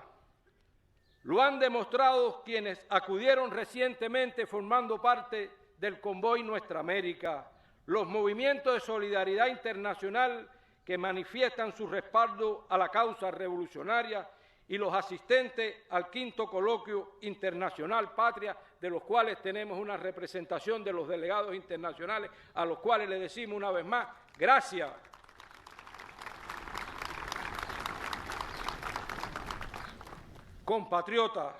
Lo han demostrado quienes acudieron recientemente formando parte del convoy Nuestra América, los movimientos de solidaridad internacional que manifiestan su respaldo a la causa revolucionaria y los asistentes al 5º Coloquio Internacional Patria, de los cuales tenemos una representación de los delegados internacionales, a los cuales le decimos una vez más, gracias. Compatriotas,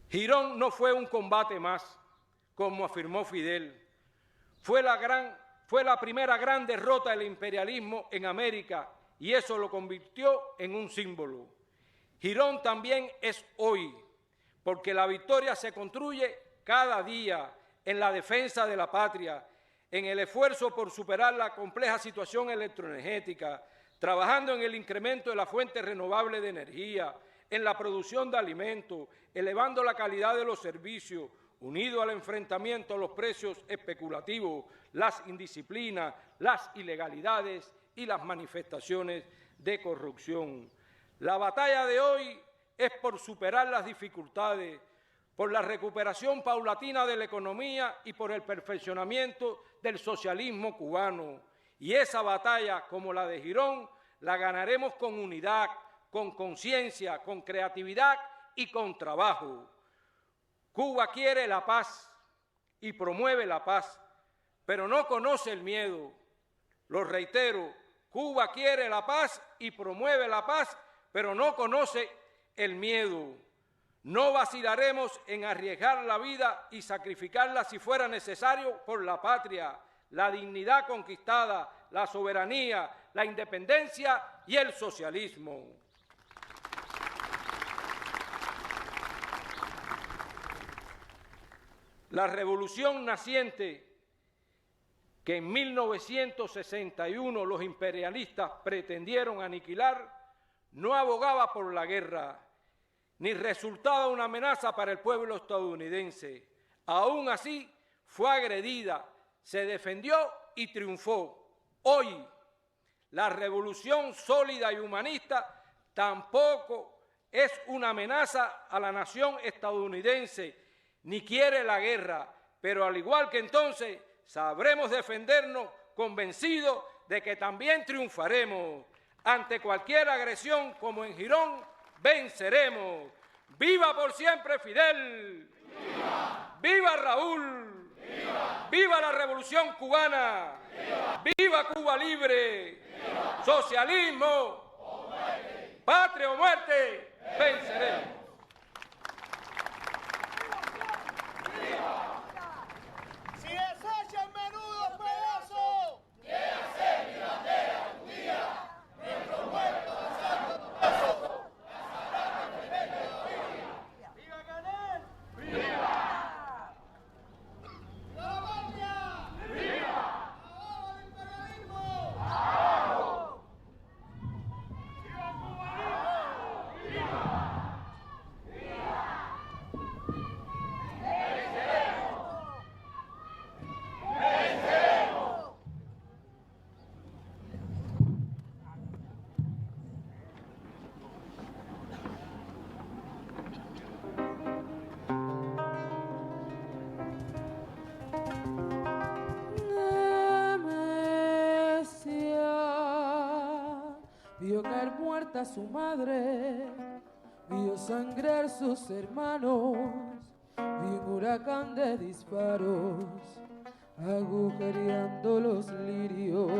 Girón no fue un combate más, como afirmó Fidel. Fue la primera gran derrota del imperialismo en América y eso lo convirtió en un símbolo. Girón también es hoy, porque la victoria se construye cada día en la defensa de la patria, en el esfuerzo por superar la compleja situación electroenergética, trabajando en el incremento de la fuente renovable de energía, en la producción de alimentos, elevando la calidad de los servicios, unido al enfrentamiento a los precios especulativos, las indisciplinas, las ilegalidades y las manifestaciones de corrupción. La batalla de hoy es por superar las dificultades, por la recuperación paulatina de la economía y por el perfeccionamiento del socialismo cubano. Y esa batalla, como la de Girón, la ganaremos con unidad, con conciencia, con creatividad y con trabajo. Cuba quiere la paz y promueve la paz, pero no conoce el miedo. Lo reitero, Cuba quiere la paz y promueve la paz, pero no conoce el miedo. No vacilaremos en arriesgar la vida y sacrificarla si fuera necesario por la patria, la dignidad conquistada, la soberanía, la independencia y el socialismo. La revolución naciente que en 1961 los imperialistas pretendieron aniquilar no abogaba por la guerra, ni resultaba una amenaza para el pueblo estadounidense. Aún así, fue agredida, se defendió y triunfó. Hoy, la revolución sólida y humanista tampoco es una amenaza a la nación estadounidense, ni quiere la guerra, pero al igual que entonces, sabremos defendernos convencidos de que también triunfaremos. Ante cualquier agresión, como en Girón, venceremos. ¡Viva por siempre Fidel! ¡Viva! ¡Viva Raúl! ¡Viva! ¡Viva la Revolución Cubana! ¡Viva! ¡Viva Cuba Libre! ¡Viva! ¡Socialismo! ¡O muerte! ¡Patria o muerte! ¡Venceremos! Si desechan menudos pedazos, quiere hacer mi bandera un día, nuestros muertos danzando tu paso, la sagrada Pepe. ¡Viva Canel! ¡Viva! ¡La patria! ¡Viva! ¡Abajo el imperialismo! ¡Abajo! ¡Viva Cuba! ¡Viva! Vio caer muerta su madre, vio sangrar sus hermanos, vio un huracán de disparos, agujereando los lirios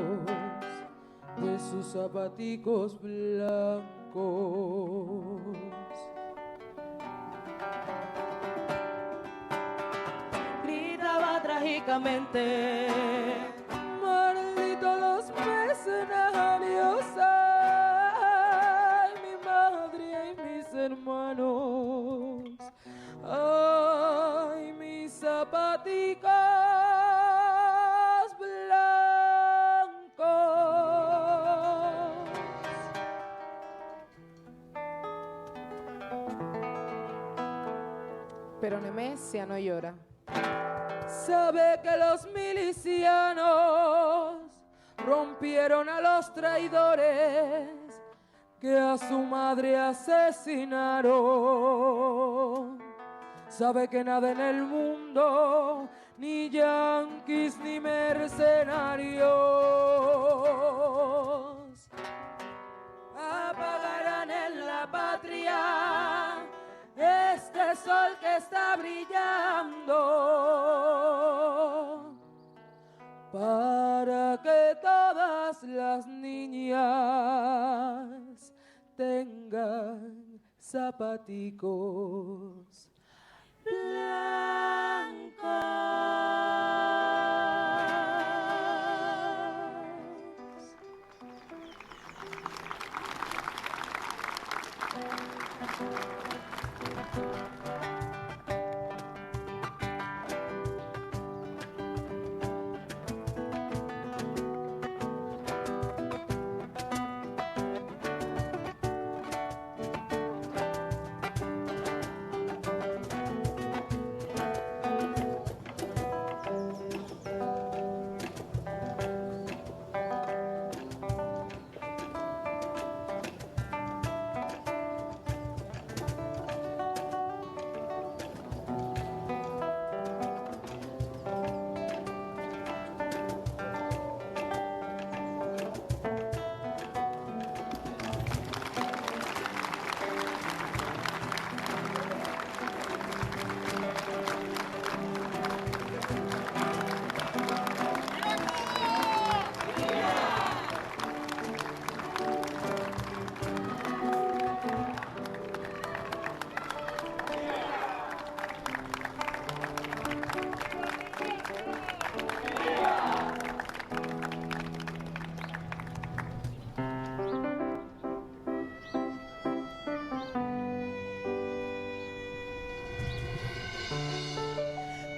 de sus zapaticos blancos. Gritaba trágicamente: malditos los mercenarios, ay, mi madre y mis hermanos, ay, mis zapaticos blancos. Pero Nemesia no llora. Sabe que los milicianos rompieron a los traidores que a su madre asesinaron. Sabe que nada en el mundo, ni yanquis ni mercenarios, apagarán en la patria este sol que está brillando, para que todas las niñas tengan zapaticos blancos.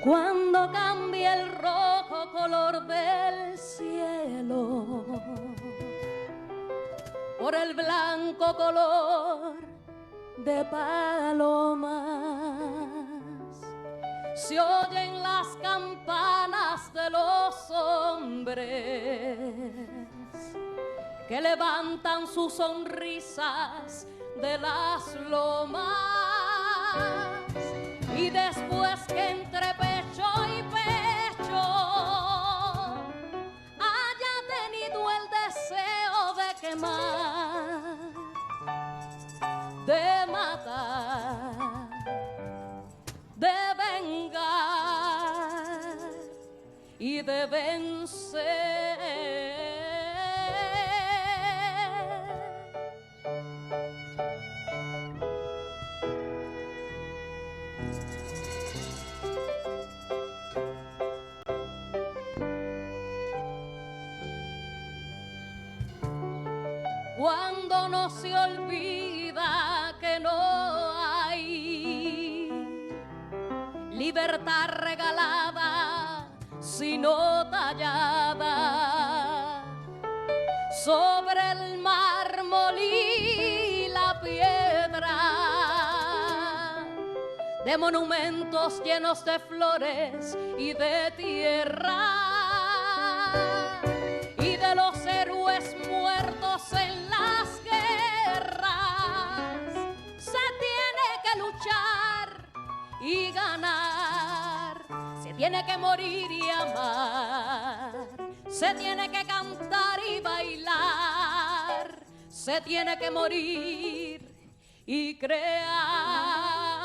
cuando cambie el rojo color del cielo por el blanco color de palomas, se oyen las campanas de los hombres que levantan sus sonrisas de las lomas, y después que entre pecho y pecho haya tenido el deseo de quemar, de matar, de vengar y de vencer. Cuando no se olvida que no hay libertad regalada, sino tallada sobre el mármol y la piedra, de monumentos llenos de flores y de tierra, y de los héroes muertos en las guerras. Se tiene que luchar y ganar, se tiene que morir y amar, se tiene que cantar y bailar, se tiene que morir y crear.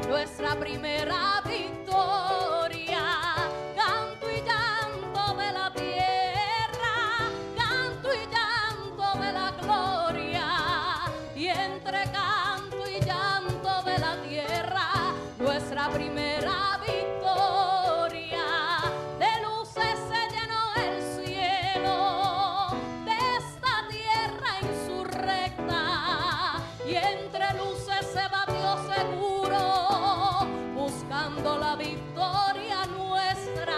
Nuestra primera victoria, canto y llanto de la tierra, canto y llanto de la gloria, y entre canto y llanto de la tierra, nuestra primera victoria. De luces se llenó el cielo de esta tierra insurrecta, y entre luces se batió seguro buscando la victoria nuestra.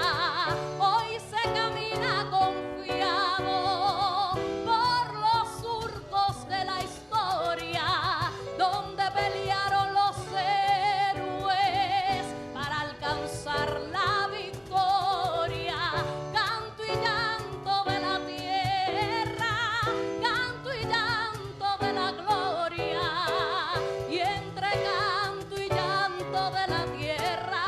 Hoy se camina confiado por los surcos de la historia, donde pelearon los héroes para alcanzar la victoria. Canto y llanto de la tierra, canto y llanto de la gloria, y entre canto y llanto de la tierra,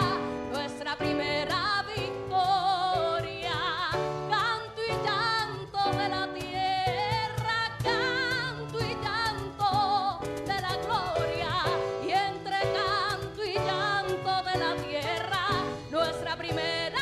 nuestra primera victoria. Canto y llanto de la tierra, canto y llanto de la gloria, y entre canto y llanto de la tierra, nuestra primera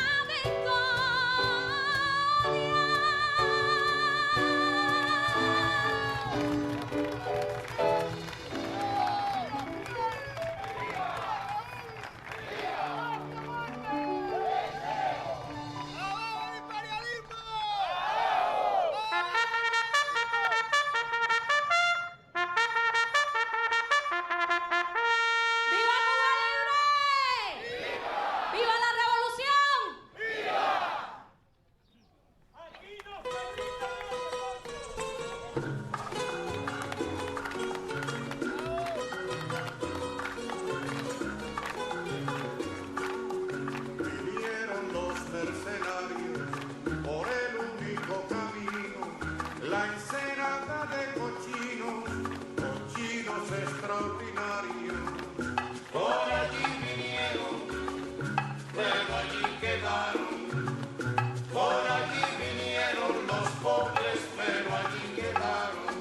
Por allí vinieron los pobres, pero allí quedaron.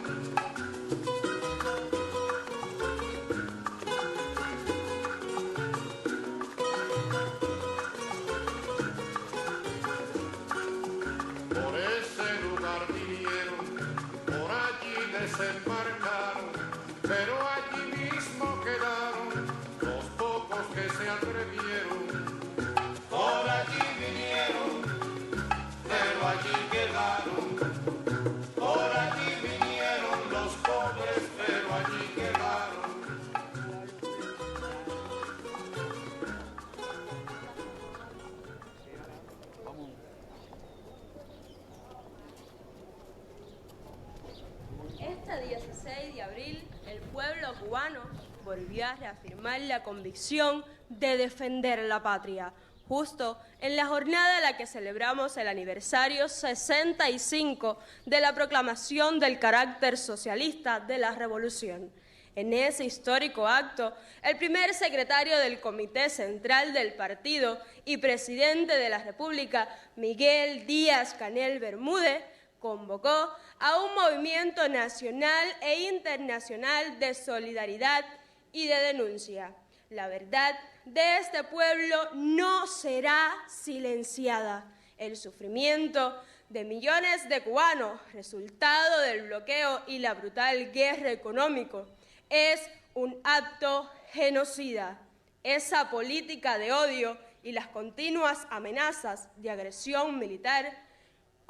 cubano volvió a reafirmar la convicción de defender la patria, justo en la jornada en la que celebramos el aniversario 65 de la proclamación del carácter socialista de la Revolución. En ese histórico acto, el primer secretario del Comité Central del Partido y presidente de la República, Miguel Díaz-Canel Bermúdez, convocó a un movimiento nacional e internacional de solidaridad y de denuncia. La verdad de este pueblo no será silenciada. El sufrimiento de millones de cubanos, resultado del bloqueo y la brutal guerra económica, es un acto genocida. Esa política de odio y las continuas amenazas de agresión militar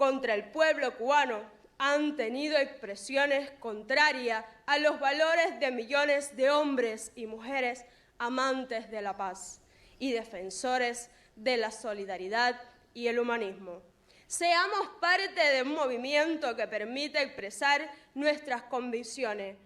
contra el pueblo cubano han tenido expresiones contrarias a los valores de millones de hombres y mujeres amantes de la paz y defensores de la solidaridad y el humanismo. Seamos parte de un movimiento que permita expresar nuestras convicciones.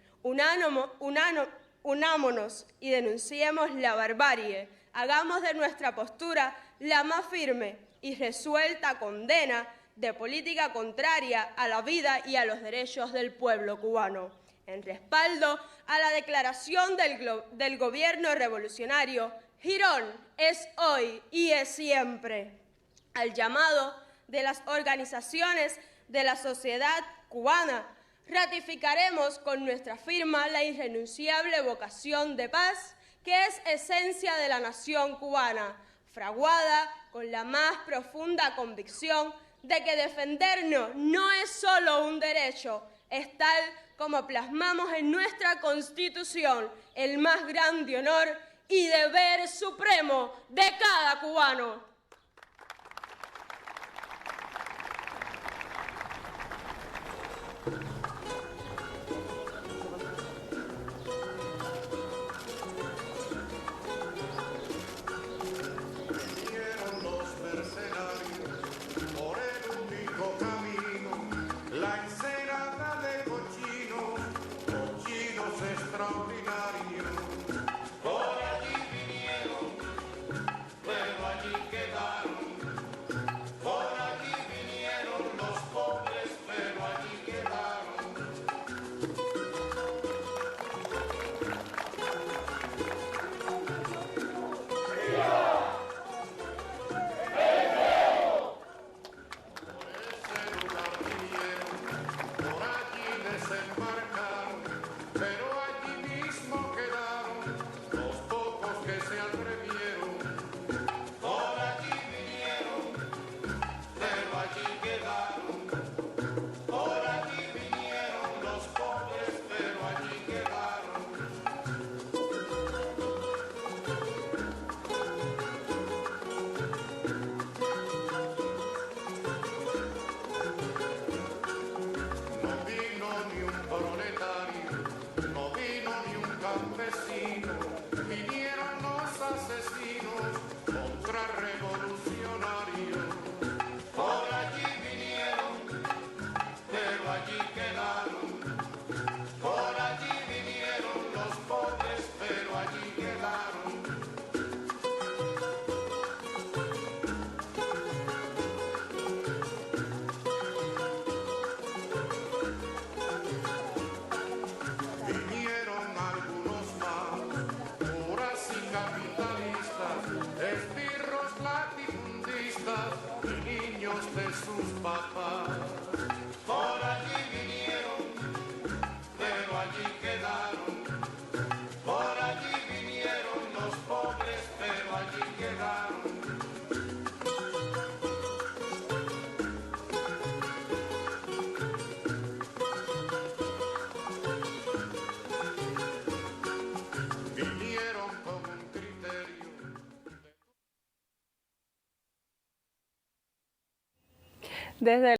Unámonos y denunciemos la barbarie. Hagamos de nuestra postura la más firme y resuelta condena de política contraria a la vida y a los derechos del pueblo cubano. En respaldo a la declaración del gobierno revolucionario, Girón es hoy y es siempre. Al llamado de las organizaciones de la sociedad cubana, ratificaremos con nuestra firma la irrenunciable vocación de paz que es esencia de la nación cubana, fraguada con la más profunda convicción de que defendernos no es solo un derecho, es tal como plasmamos en nuestra Constitución, el más grande honor y deber supremo de cada cubano. Desde